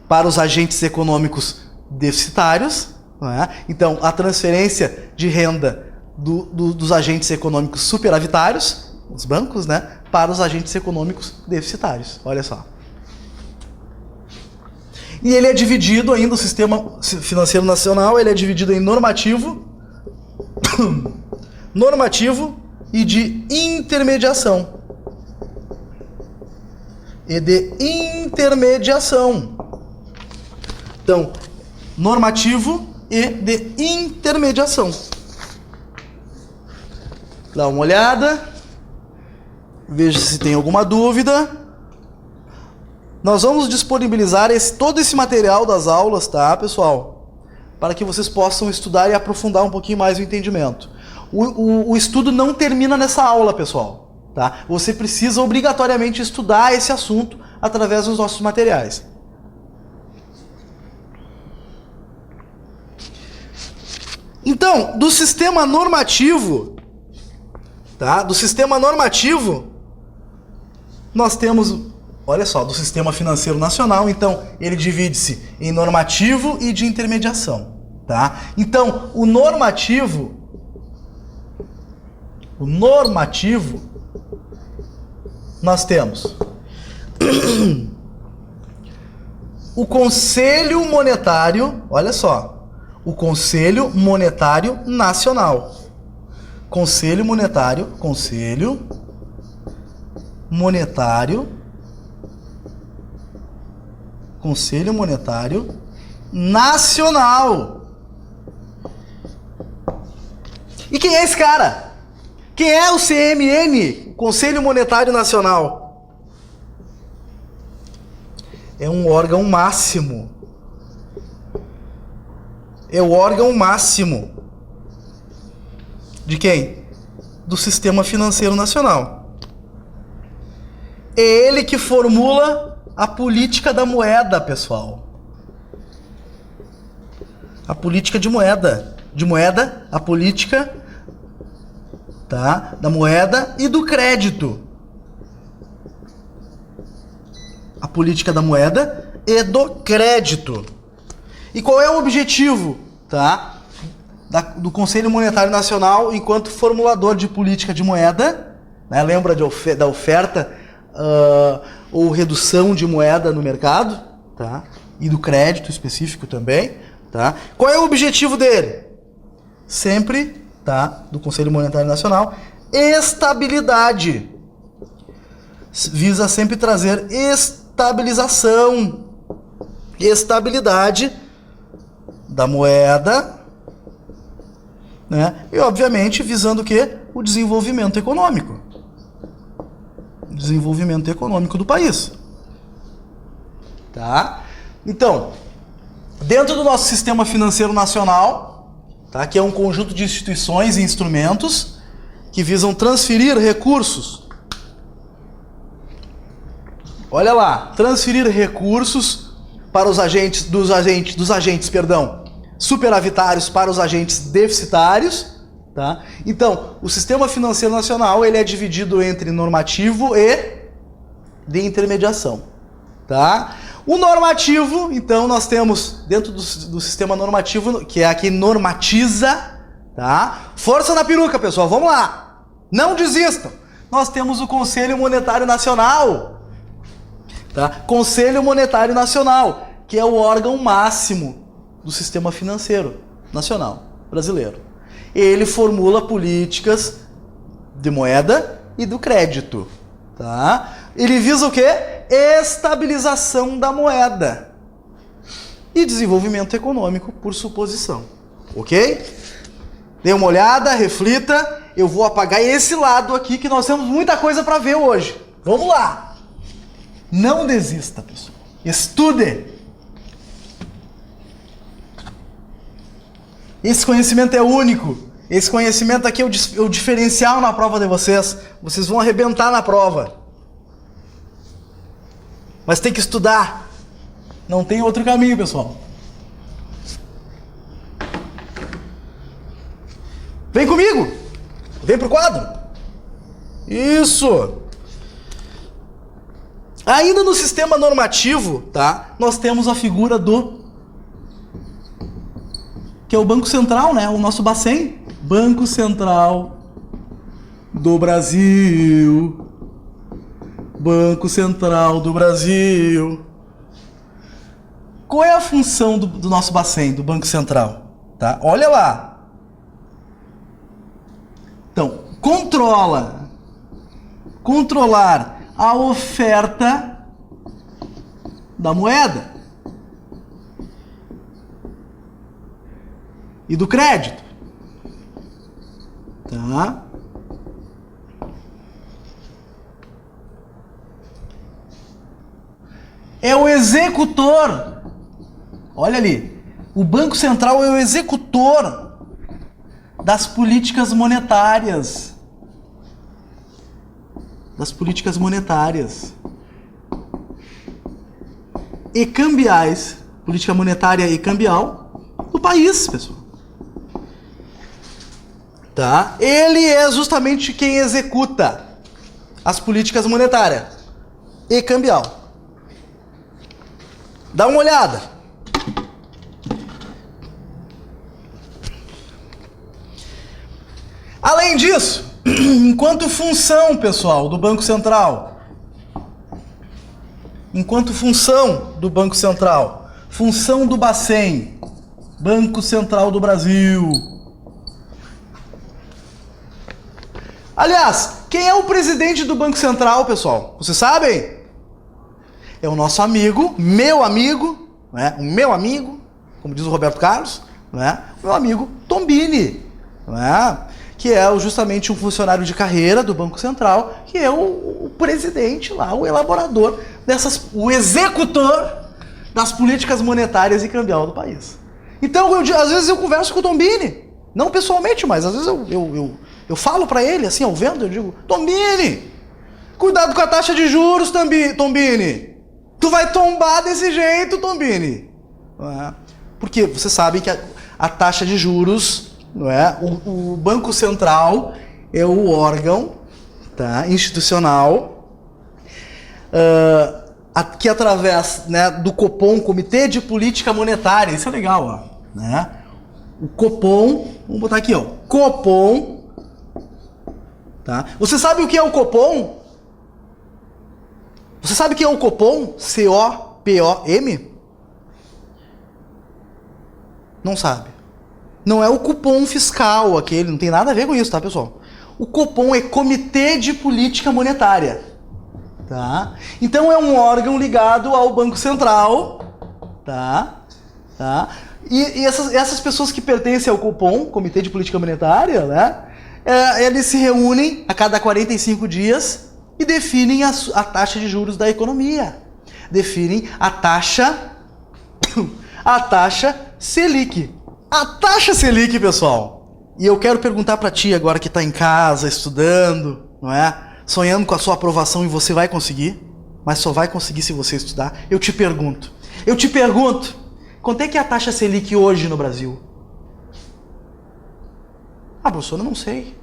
Para os agentes econômicos deficitários, não é? Então, a transferência de renda dos agentes econômicos superavitários, os bancos, né? Para os agentes econômicos deficitários. Olha só. E ele é dividido ainda, o sistema financeiro nacional, ele é dividido em normativo, normativo e de intermediação. Então, normativo e de intermediação. Dá uma olhada, veja se tem alguma dúvida. Nós vamos disponibilizar todo esse material das aulas, tá, pessoal? Para que vocês possam estudar e aprofundar um pouquinho mais o entendimento. O estudo não termina nessa aula, pessoal, tá? Você precisa obrigatoriamente estudar esse assunto através dos nossos materiais. Então, do sistema normativo, tá? Do sistema normativo, nós temos, olha só, do sistema financeiro nacional, então, ele divide-se em normativo e de intermediação, tá? Então, o normativo, nós temos o Conselho Monetário, olha só, o Conselho Monetário Nacional. Conselho Monetário Nacional. E quem é esse cara? Quem é o CMN, Conselho Monetário Nacional? É um órgão máximo. É o órgão máximo. De quem? Do Sistema Financeiro Nacional. É ele que formula a política da moeda, pessoal. A política de moeda. De moeda, a política, tá, da moeda e do crédito. A política da moeda e do crédito. E qual é o objetivo, tá, do Conselho Monetário Nacional enquanto formulador de política de moeda, né? Lembra da oferta ou redução de moeda no mercado, tá? E do crédito específico também, tá? Qual é o objetivo dele? Sempre, tá, do Conselho Monetário Nacional, estabilidade. Visa sempre trazer estabilização, estabilidade da moeda, né? E obviamente visando o quê? O desenvolvimento econômico. O desenvolvimento econômico do país. Tá? Então, dentro do nosso sistema financeiro nacional, tá, que é um conjunto de instituições e instrumentos que visam transferir recursos. Olha lá, transferir recursos para os agentes superavitários para os agentes deficitários, tá? Então, o sistema financeiro nacional, ele é dividido entre normativo e de intermediação, tá? O normativo, então, nós temos dentro do sistema normativo, que é aqui normatiza, tá? Força na peruca, pessoal, vamos lá! Não desistam! Nós temos o Conselho Monetário Nacional, tá? Conselho Monetário Nacional, que é o órgão máximo do sistema financeiro nacional brasileiro. Ele formula políticas de moeda e do crédito, tá? Ele visa o quê? Estabilização da moeda e desenvolvimento econômico por suposição, ok? Dê uma olhada, reflita. Eu vou apagar esse lado aqui que nós temos muita coisa para ver hoje. Vamos lá! Não desista, pessoal. Estude! Esse conhecimento é único. Esse conhecimento aqui é o diferencial na prova de vocês. Vocês vão arrebentar na prova. Mas tem que estudar. Não tem outro caminho, pessoal. Vem comigo. Vem pro quadro. Isso. Ainda no sistema normativo, tá? Nós temos a figura que é o Banco Central, né? O nosso Bacen. Banco Central do Brasil. Banco Central do Brasil. Qual é a função do nosso Bacen, do Banco Central? Tá? Olha lá. Então, controlar a oferta da moeda e do crédito, tá? É o executor. Olha ali, o Banco Central é o executor das políticas monetárias. E cambiais, política monetária e cambial do país, pessoal. Tá? Ele é justamente quem executa as políticas monetárias e cambial. Dá uma olhada. Além disso, enquanto função, pessoal, do Banco Central, função do Bacen, Banco Central do Brasil. Aliás, quem é o presidente do Banco Central, pessoal? Vocês sabem? É o nosso amigo, meu amigo, né? O meu amigo, como diz o Roberto Carlos, né? Meu amigo Tombini, né? Que é justamente um funcionário de carreira do Banco Central, que é o presidente lá, o elaborador o executor das políticas monetárias e cambial do país. Então, às vezes eu converso com o Tombini, não pessoalmente, mas às vezes eu falo para ele, assim, ao vendo, eu digo, Tombini, cuidado com a taxa de juros, Tombini. Tu vai tombar desse jeito, Tombini. Porque você sabe que a taxa de juros, não é? O Banco Central é o órgão, tá, institucional que através, né, do Copom, Comitê de Política Monetária, isso é legal, ó, né? O Copom, vamos botar aqui, ó, Copom, tá? Você sabe o que é o Copom? Você sabe o que é o Copom? C-O-P-O-M? Não sabe. Não é o cupom fiscal aquele, não tem nada a ver com isso, tá, pessoal? O Copom é Comitê de Política Monetária, tá? Então é um órgão ligado ao Banco Central, tá? E essas pessoas que pertencem ao Copom, Comitê de Política Monetária, né? Eles se reúnem a cada 45 dias e definem a taxa de juros da economia. Definem a taxa Selic. A taxa Selic, pessoal. E eu quero perguntar para ti agora que está em casa, estudando, não é? Sonhando com a sua aprovação, e você vai conseguir, mas só vai conseguir se você estudar. Eu te pergunto, quanto é que é a taxa Selic hoje no Brasil? Ah, professor, eu não sei.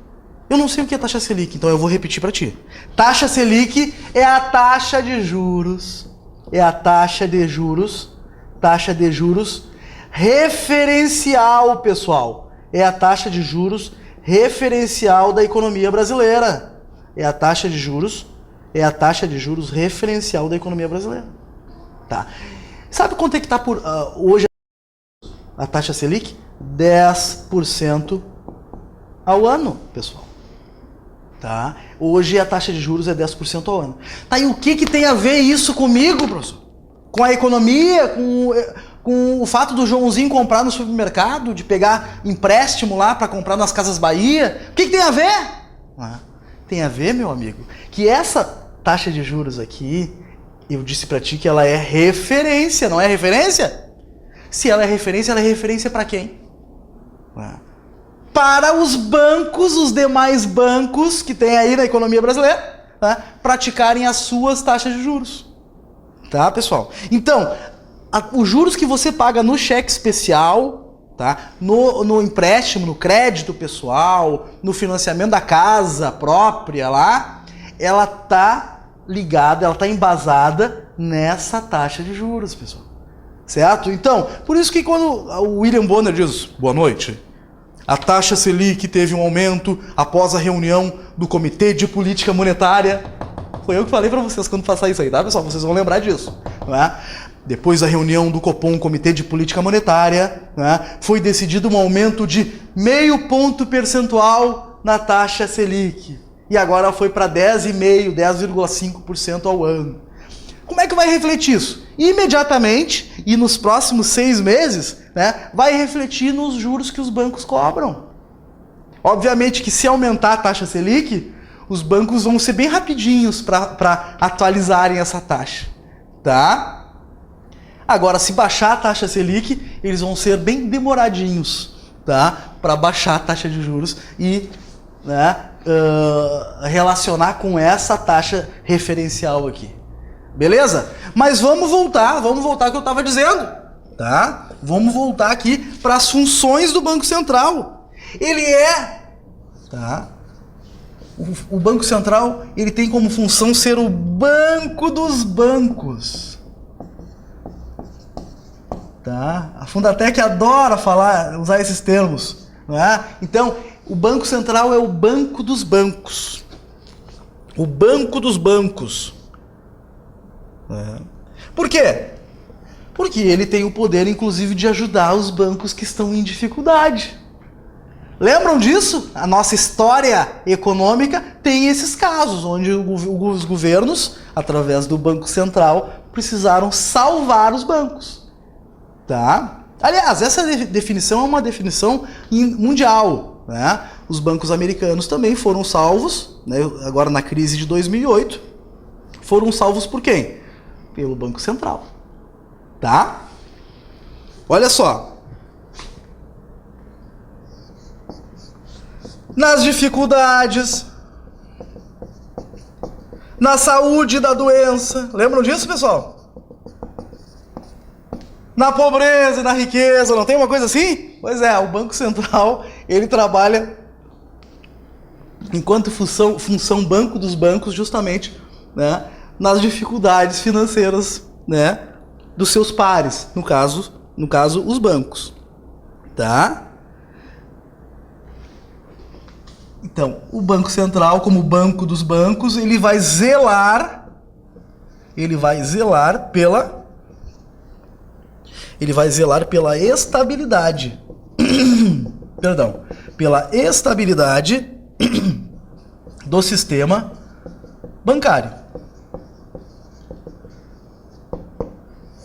Eu não sei o que é taxa Selic, então eu vou repetir para ti. Taxa Selic é a taxa de juros, taxa de juros referencial, pessoal. É a taxa de juros referencial da economia brasileira. É a taxa de juros referencial da economia brasileira. Tá. Sabe quanto é que está hoje a taxa Selic? 10% ao ano, pessoal. Tá? Hoje a taxa de juros é 10% ao ano. Tá, e o que tem a ver isso comigo, professor? Com a economia, com o fato do Joãozinho comprar no supermercado, de pegar empréstimo lá para comprar nas Casas Bahia? O que tem a ver? Tem a ver, meu amigo, que essa taxa de juros aqui, eu disse para ti que ela é referência, não é referência? Se ela é referência para quem? Para os bancos, os demais bancos que tem aí na economia brasileira, praticarem as suas taxas de juros. Tá, pessoal? Então, os juros que você paga no cheque especial, tá? No empréstimo, no crédito pessoal, no financiamento da casa própria lá, ela tá ligada, ela tá embasada nessa taxa de juros, pessoal. Certo? Então, por isso que quando o William Bonner diz, boa noite, a taxa Selic teve um aumento após a reunião do Comitê de Política Monetária. Foi eu que falei para vocês quando passar isso aí, tá, pessoal? Vocês vão lembrar disso, não é? Depois da reunião do Copom, Comitê de Política Monetária, né, foi decidido um aumento de 0,5 ponto percentual na taxa Selic. E agora foi para 10,5%, 10,5% ao ano. Como é que vai refletir isso? Imediatamente, e nos próximos 6 meses, né, vai refletir nos juros que os bancos cobram. Obviamente que se aumentar a taxa Selic, os bancos vão ser bem rapidinhos para atualizarem essa taxa. Tá? Agora, se baixar a taxa Selic, eles vão ser bem demoradinhos, tá? Para baixar a taxa de juros e, né, relacionar com essa taxa referencial aqui. Beleza? Mas vamos voltar ao que eu estava dizendo, tá? Vamos voltar aqui para as funções do Banco Central. Ele tá? O Banco Central, ele tem como função ser o banco dos bancos. Tá? A Fundatec adora usar esses termos, não é? Então, o Banco Central é o banco dos bancos. O banco dos bancos. Por quê? Porque ele tem o poder, inclusive, de ajudar os bancos que estão em dificuldade. Lembram disso? A nossa história econômica tem esses casos, onde os governos, através do Banco Central, precisaram salvar os bancos. Tá? Aliás, essa definição é uma definição mundial, né? Os bancos americanos também foram salvos, né? Agora na crise de 2008, foram salvos por quem? Pelo Banco Central, tá? Olha só. Nas dificuldades, na saúde da doença, lembram disso, pessoal? Na pobreza e na riqueza, não tem uma coisa assim? Pois é, o Banco Central, ele trabalha enquanto função banco dos bancos, justamente, né, nas dificuldades financeiras, né, dos seus pares, no caso os bancos, tá? Então, o Banco Central, como banco dos bancos, ele vai zelar pela estabilidade. Perdão, pela estabilidade do sistema bancário.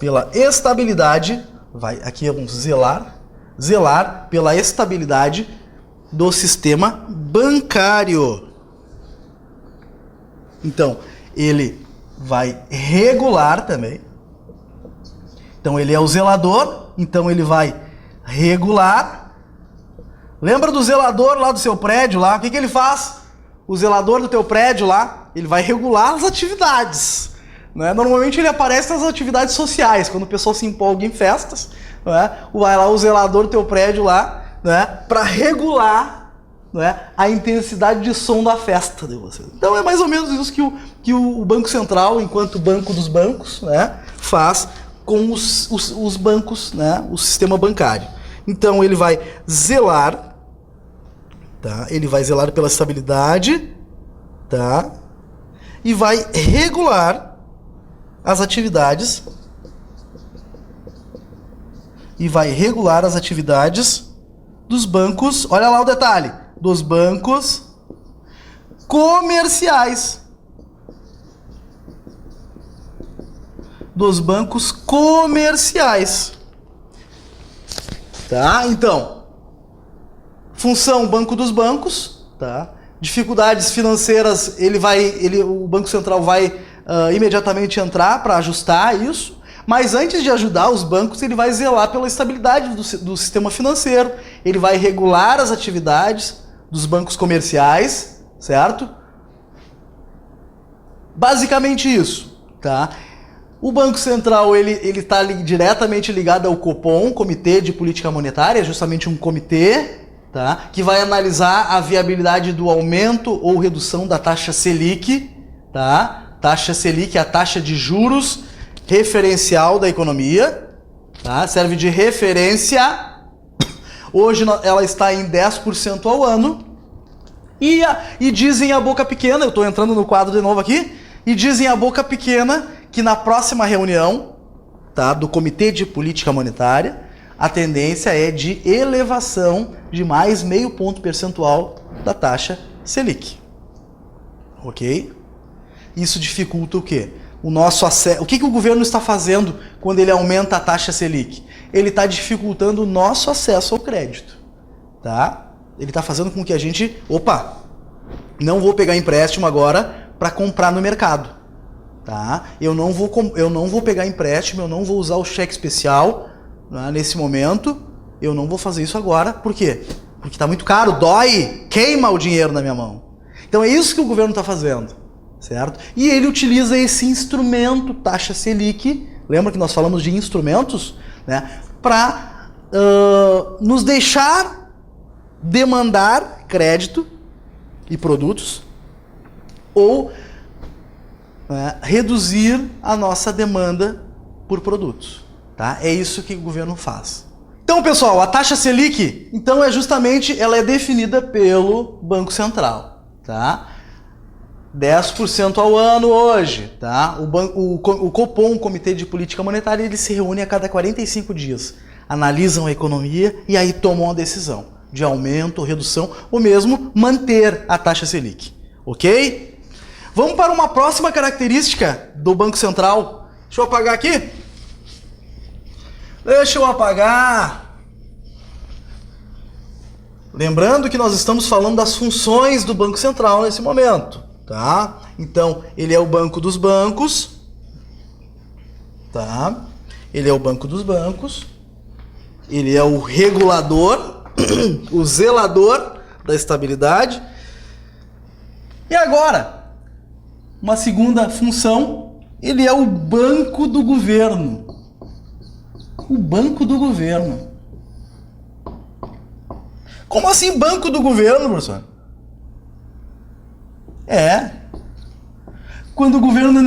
Pela estabilidade, aqui vamos zelar pela estabilidade do sistema bancário. Então, ele vai regular também. Então, ele é o zelador, então ele vai regular. Lembra do zelador lá do seu prédio lá? O que ele faz? O zelador do teu prédio lá, ele vai regular as atividades. Né? Normalmente ele aparece nas atividades sociais, quando o pessoal se empolga em festas, né? Vai lá o zelador do teu prédio lá, né? Para regular, né? A intensidade de som da festa de vocês. Então é mais ou menos isso que o Banco Central, enquanto banco dos bancos, né? Faz com os bancos, né? O sistema bancário. Então ele vai zelar, tá? Ele vai zelar pela estabilidade, tá? E vai regular as atividades dos bancos, olha lá o detalhe, dos bancos comerciais. Dos bancos comerciais. Tá? Então, função banco dos bancos, tá? Dificuldades financeiras, o Banco Central vai imediatamente entrar para ajustar isso, mas antes de ajudar os bancos, ele vai zelar pela estabilidade do sistema financeiro, ele vai regular as atividades dos bancos comerciais, certo? Basicamente isso, tá? O Banco Central, ele está diretamente ligado ao Copom, Comitê de Política Monetária, é justamente um comitê, tá? Que vai analisar a viabilidade do aumento ou redução da taxa Selic, tá? Taxa Selic é a taxa de juros referencial da economia, tá? Serve de referência. Hoje ela está em 10% ao ano. E dizem a boca pequena, eu estou entrando no quadro de novo aqui, e dizem a boca pequena que na próxima reunião, tá, do Comitê de Política Monetária, a tendência é de elevação de mais 0,5 ponto percentual da taxa Selic. Ok? Isso dificulta o quê? O nosso acesso. O que o governo está fazendo quando ele aumenta a taxa Selic? Ele está dificultando o nosso acesso ao crédito. Tá? Ele está fazendo com que a gente... Opa! Não vou pegar empréstimo agora para comprar no mercado. Tá? Eu não vou pegar empréstimo, eu não vou usar o cheque especial, né, nesse momento. Eu não vou fazer isso agora. Por quê? Porque está muito caro, dói, queima o dinheiro na minha mão. Então é isso que o governo está fazendo. Certo? E ele utiliza esse instrumento, taxa Selic, lembra que nós falamos de instrumentos, né, para nos deixar demandar crédito e produtos ou reduzir a nossa demanda por produtos. Tá? É isso que o governo faz. Então, pessoal, a taxa Selic, então, ela é definida pelo Banco Central. Tá? 10% ao ano hoje, tá? O Copom, o Comitê de Política Monetária, ele se reúne a cada 45 dias, analisam a economia e aí tomam a decisão de aumento, redução ou mesmo manter a taxa Selic, ok? Vamos para uma próxima característica do Banco Central. Deixa eu apagar aqui. Deixa eu apagar. Lembrando que nós estamos falando das funções do Banco Central nesse momento, tá? Então, ele é o banco dos bancos, tá? Ele é o banco dos bancos, ele é o regulador, o zelador da estabilidade. E agora, uma segunda função, ele é o banco do governo. O banco do governo. Como assim banco do governo, professor? Quando o governo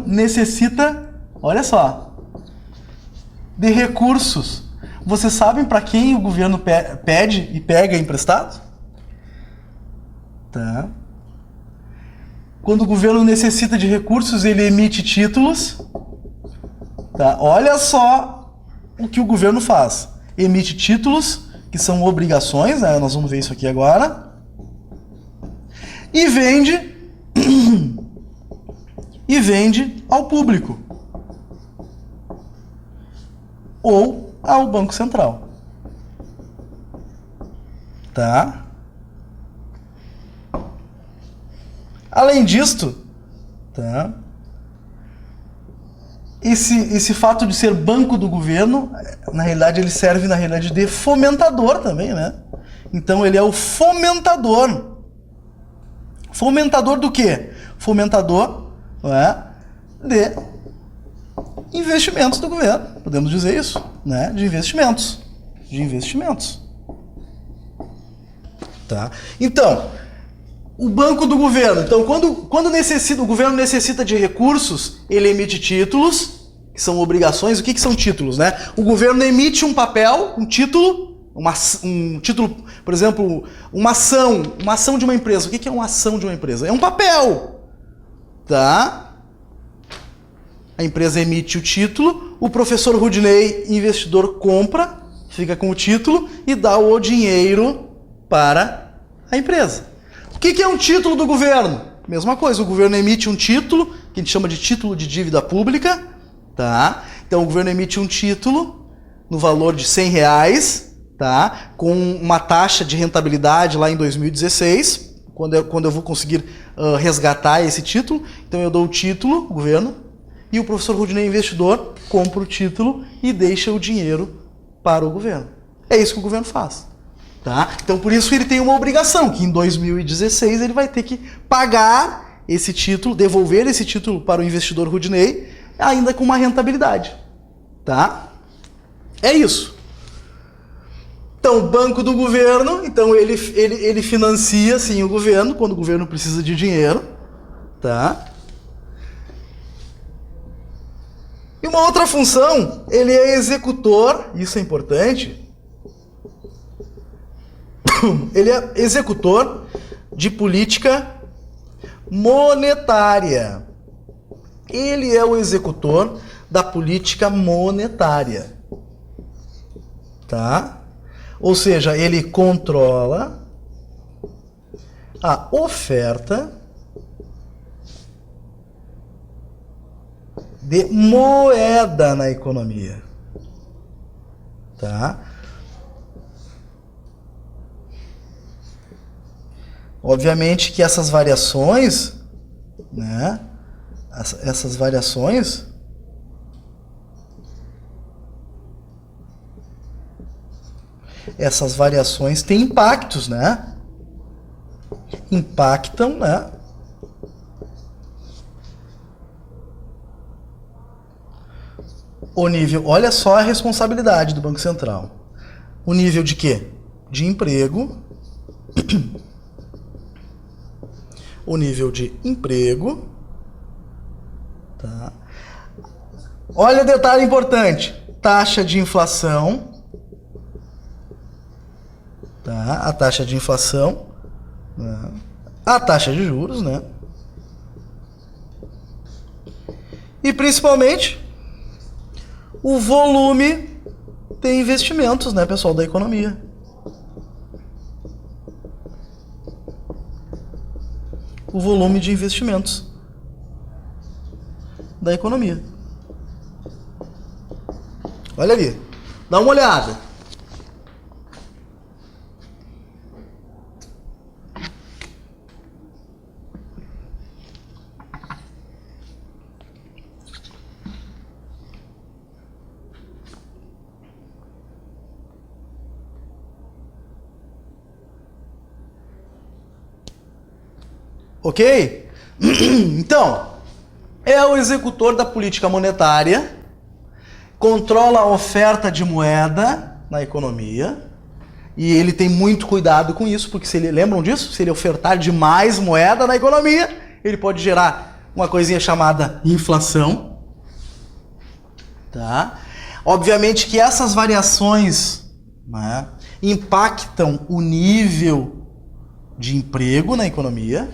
necessita, olha só, de recursos. Vocês sabem para quem o governo pede e pega emprestado? Tá. Quando o governo necessita de recursos, ele emite títulos. Tá? Olha só o que o governo faz. Emite títulos, que são obrigações, né? Nós vamos ver isso aqui agora. E vende ao público. Ou ao Banco Central. Tá? Além disto, tá? Esse fato de ser banco do governo, na realidade ele serve de fomentador também, né? Então ele é o fomentador. Fomentador do quê? Fomentador, né, de investimentos do governo. Podemos dizer isso, né? De investimentos. Tá? Então, o banco do governo. Então, quando o governo necessita de recursos, ele emite títulos, que são obrigações. O que são títulos, né? O governo emite um papel, um título, um título, por exemplo, uma ação de uma empresa. O que é uma ação de uma empresa? É um papel, tá? A empresa emite o título, o professor Rudney, investidor, compra, fica com o título e dá o dinheiro para a empresa. O que é um título do governo? Mesma coisa, o governo emite um título, que a gente chama de título de dívida pública, tá? Então o governo emite um título no valor de R$100, tá? Com uma taxa de rentabilidade lá em 2016, quando eu vou conseguir resgatar esse título. Então eu dou o título, o governo, e o professor Rudney, investidor, compra o título e deixa o dinheiro para o governo. É isso que o governo faz. Tá? Então, por isso ele tem uma obrigação, que em 2016 ele vai ter que pagar esse título, devolver esse título para o investidor Rudney, ainda com uma rentabilidade. Tá? É isso. Então, o banco do governo, então ele financia sim o governo, quando o governo precisa de dinheiro. Tá? E uma outra função, ele é executor, isso é importante. Ele é executor de política monetária. Ele é o executor da política monetária. Tá? Ou seja, ele controla a oferta de moeda na economia. Tá? Obviamente que essas variações, né? Essas variações têm impactos, né? Impactam, né? O nível, olha só a responsabilidade do Banco Central. O nível de quê? De emprego. O nível de emprego. Tá? Olha o detalhe importante. Taxa de inflação. Tá? A taxa de inflação. Né? A taxa de juros, né? E principalmente o volume de investimentos, né, pessoal, da economia. O volume de investimentos da economia. Olha ali. Dá uma olhada. Ok? Então, é o executor da política monetária, controla a oferta de moeda na economia, e ele tem muito cuidado com isso, porque lembram disso? Se ele ofertar demais moeda na economia, ele pode gerar uma coisinha chamada inflação. Tá? Obviamente que essas variações, né, impactam o nível de emprego na economia.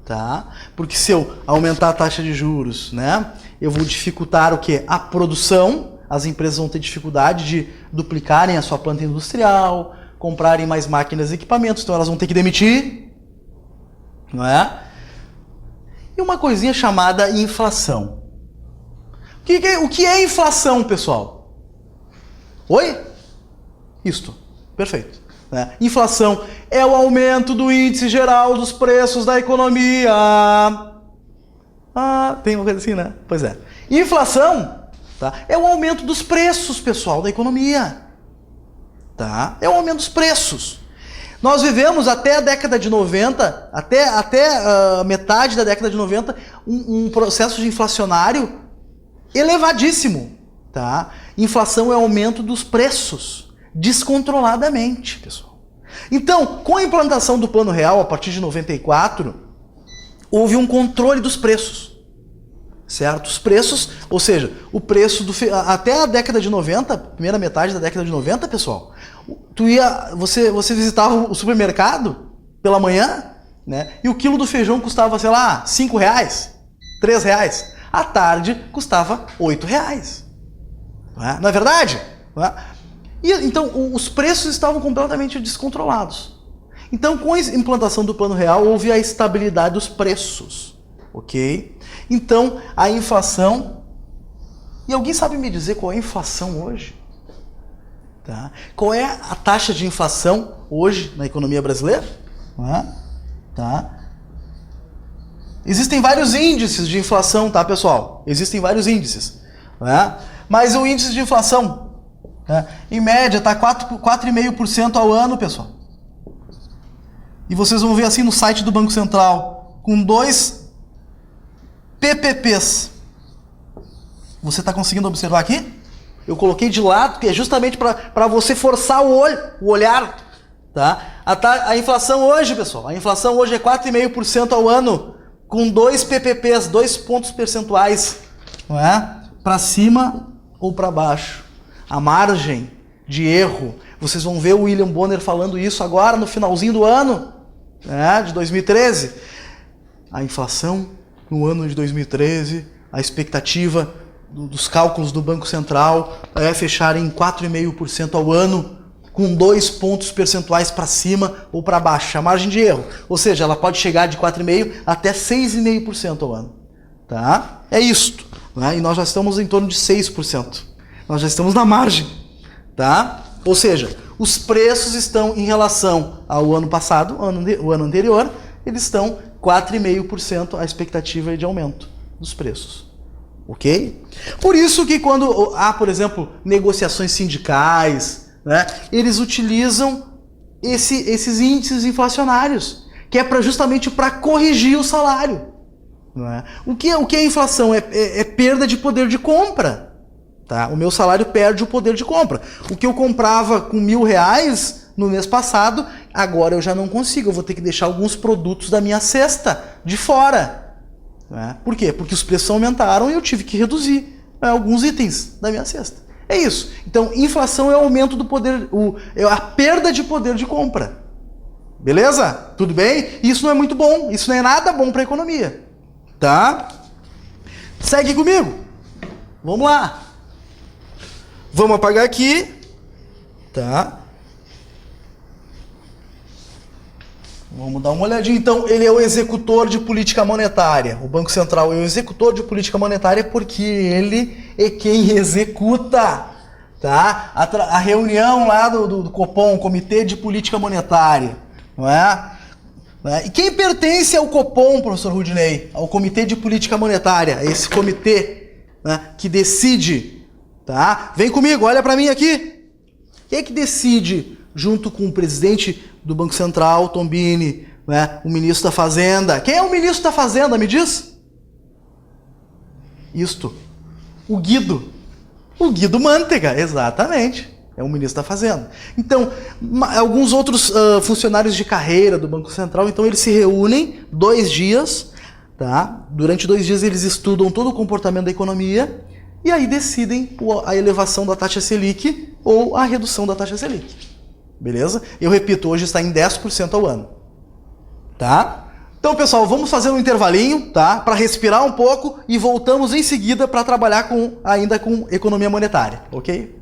Tá? Porque se eu aumentar a taxa de juros, né, eu vou dificultar o quê? A produção. As empresas vão ter dificuldade de duplicarem a sua planta industrial, comprarem mais máquinas e equipamentos, então elas vão ter que demitir, não é? E uma coisinha chamada inflação. O que é inflação, pessoal? Oi? Isto. Perfeito. Né? Inflação é o aumento do índice geral dos preços da economia. Tem uma coisa assim, né? Pois é. Inflação, tá, é o aumento dos preços, pessoal, da economia. Tá? É o aumento dos preços. Nós vivemos até a década de 90, até metade da década de 90, um processo de inflacionário elevadíssimo. Tá? Inflação é o aumento dos preços, descontroladamente, pessoal. Então, com a implantação do Plano Real, a partir de 94, houve um controle dos preços. Certo? Os preços, ou seja, o preço até a década de 90, primeira metade da década de 90, pessoal, você visitava o supermercado pela manhã, né? E o quilo do feijão custava, sei lá, R$5, R$3. À tarde custava R$8. Não é verdade? Não é? E, então, os preços estavam completamente descontrolados. Então, com a implantação do Plano Real, houve a estabilidade dos preços. Ok? Então, a inflação... E alguém sabe me dizer qual é a inflação hoje? Tá? Qual é a taxa de inflação hoje na economia brasileira? Tá? Existem vários índices de inflação, tá, pessoal? Existem vários índices. Mas o índice de inflação, em média, está 4,5% ao ano, pessoal. E vocês vão ver assim no site do Banco Central, com 2 PPPs. Você está conseguindo observar aqui? Eu coloquei de lado, que é justamente para você forçar o olhar. Tá? A inflação hoje, pessoal, a inflação hoje é 4,5% ao ano, com 2 PPPs, 2 pontos percentuais, não é? Para cima ou para baixo. A margem de erro, vocês vão ver o William Bonner falando isso agora no finalzinho do ano, né, de 2013. A inflação no ano de 2013, a expectativa dos cálculos do Banco Central é fechar em 4,5% ao ano, com 2 pontos percentuais para cima ou para baixo, a margem de erro. Ou seja, ela pode chegar de 4,5% até 6,5% ao ano. Tá? É isto. Né? E nós já estamos em torno de 6%. Nós já estamos na margem. Tá? Ou seja, os preços estão em relação ao ano passado, o ano anterior, eles estão 4,5% a expectativa de aumento dos preços. Ok? Por isso que quando há, por exemplo, negociações sindicais, né, eles utilizam esses índices inflacionários, que é justamente para corrigir o salário. Não é? O que é inflação? É perda de poder de compra. Tá? O meu salário perde o poder de compra. O que eu comprava com R$1.000 no mês passado, agora eu já não consigo. Eu vou ter que deixar alguns produtos da minha cesta de fora. Por quê? Porque os preços aumentaram e eu tive que reduzir alguns itens da minha cesta. É isso. Então, inflação é o aumento do poder, é a perda de poder de compra. Beleza? Tudo bem? Isso não é muito bom. Isso não é nada bom para a economia. Tá? Segue comigo. Vamos lá. Vamos apagar aqui. Tá? Vamos dar uma olhadinha. Então, ele é o executor de política monetária. O Banco Central é o executor de política monetária porque ele é quem executa tá? A reunião lá do Copom, Comitê de Política Monetária, não é? E quem pertence ao Copom, professor Rudinei? Ao Comitê de Política Monetária, esse comitê, né, que decide, tá? Vem comigo, olha para mim aqui. Quem é que decide, junto com o presidente do Banco Central, Tombini, né, o ministro da Fazenda? Quem é o ministro da Fazenda, me diz? Isto. O Guido. O Guido Mantega, exatamente. É o ministro da Fazenda. Então, alguns outros funcionários de carreira do Banco Central, então eles se reúnem 2 dias, tá? Durante 2 dias eles estudam todo o comportamento da economia e aí decidem a elevação da taxa Selic ou a redução da taxa Selic. Beleza? Eu repito, hoje está em 10% ao ano. Tá? Então, pessoal, vamos fazer um intervalinho, tá? Para respirar um pouco e voltamos em seguida para trabalhar ainda com economia monetária, ok?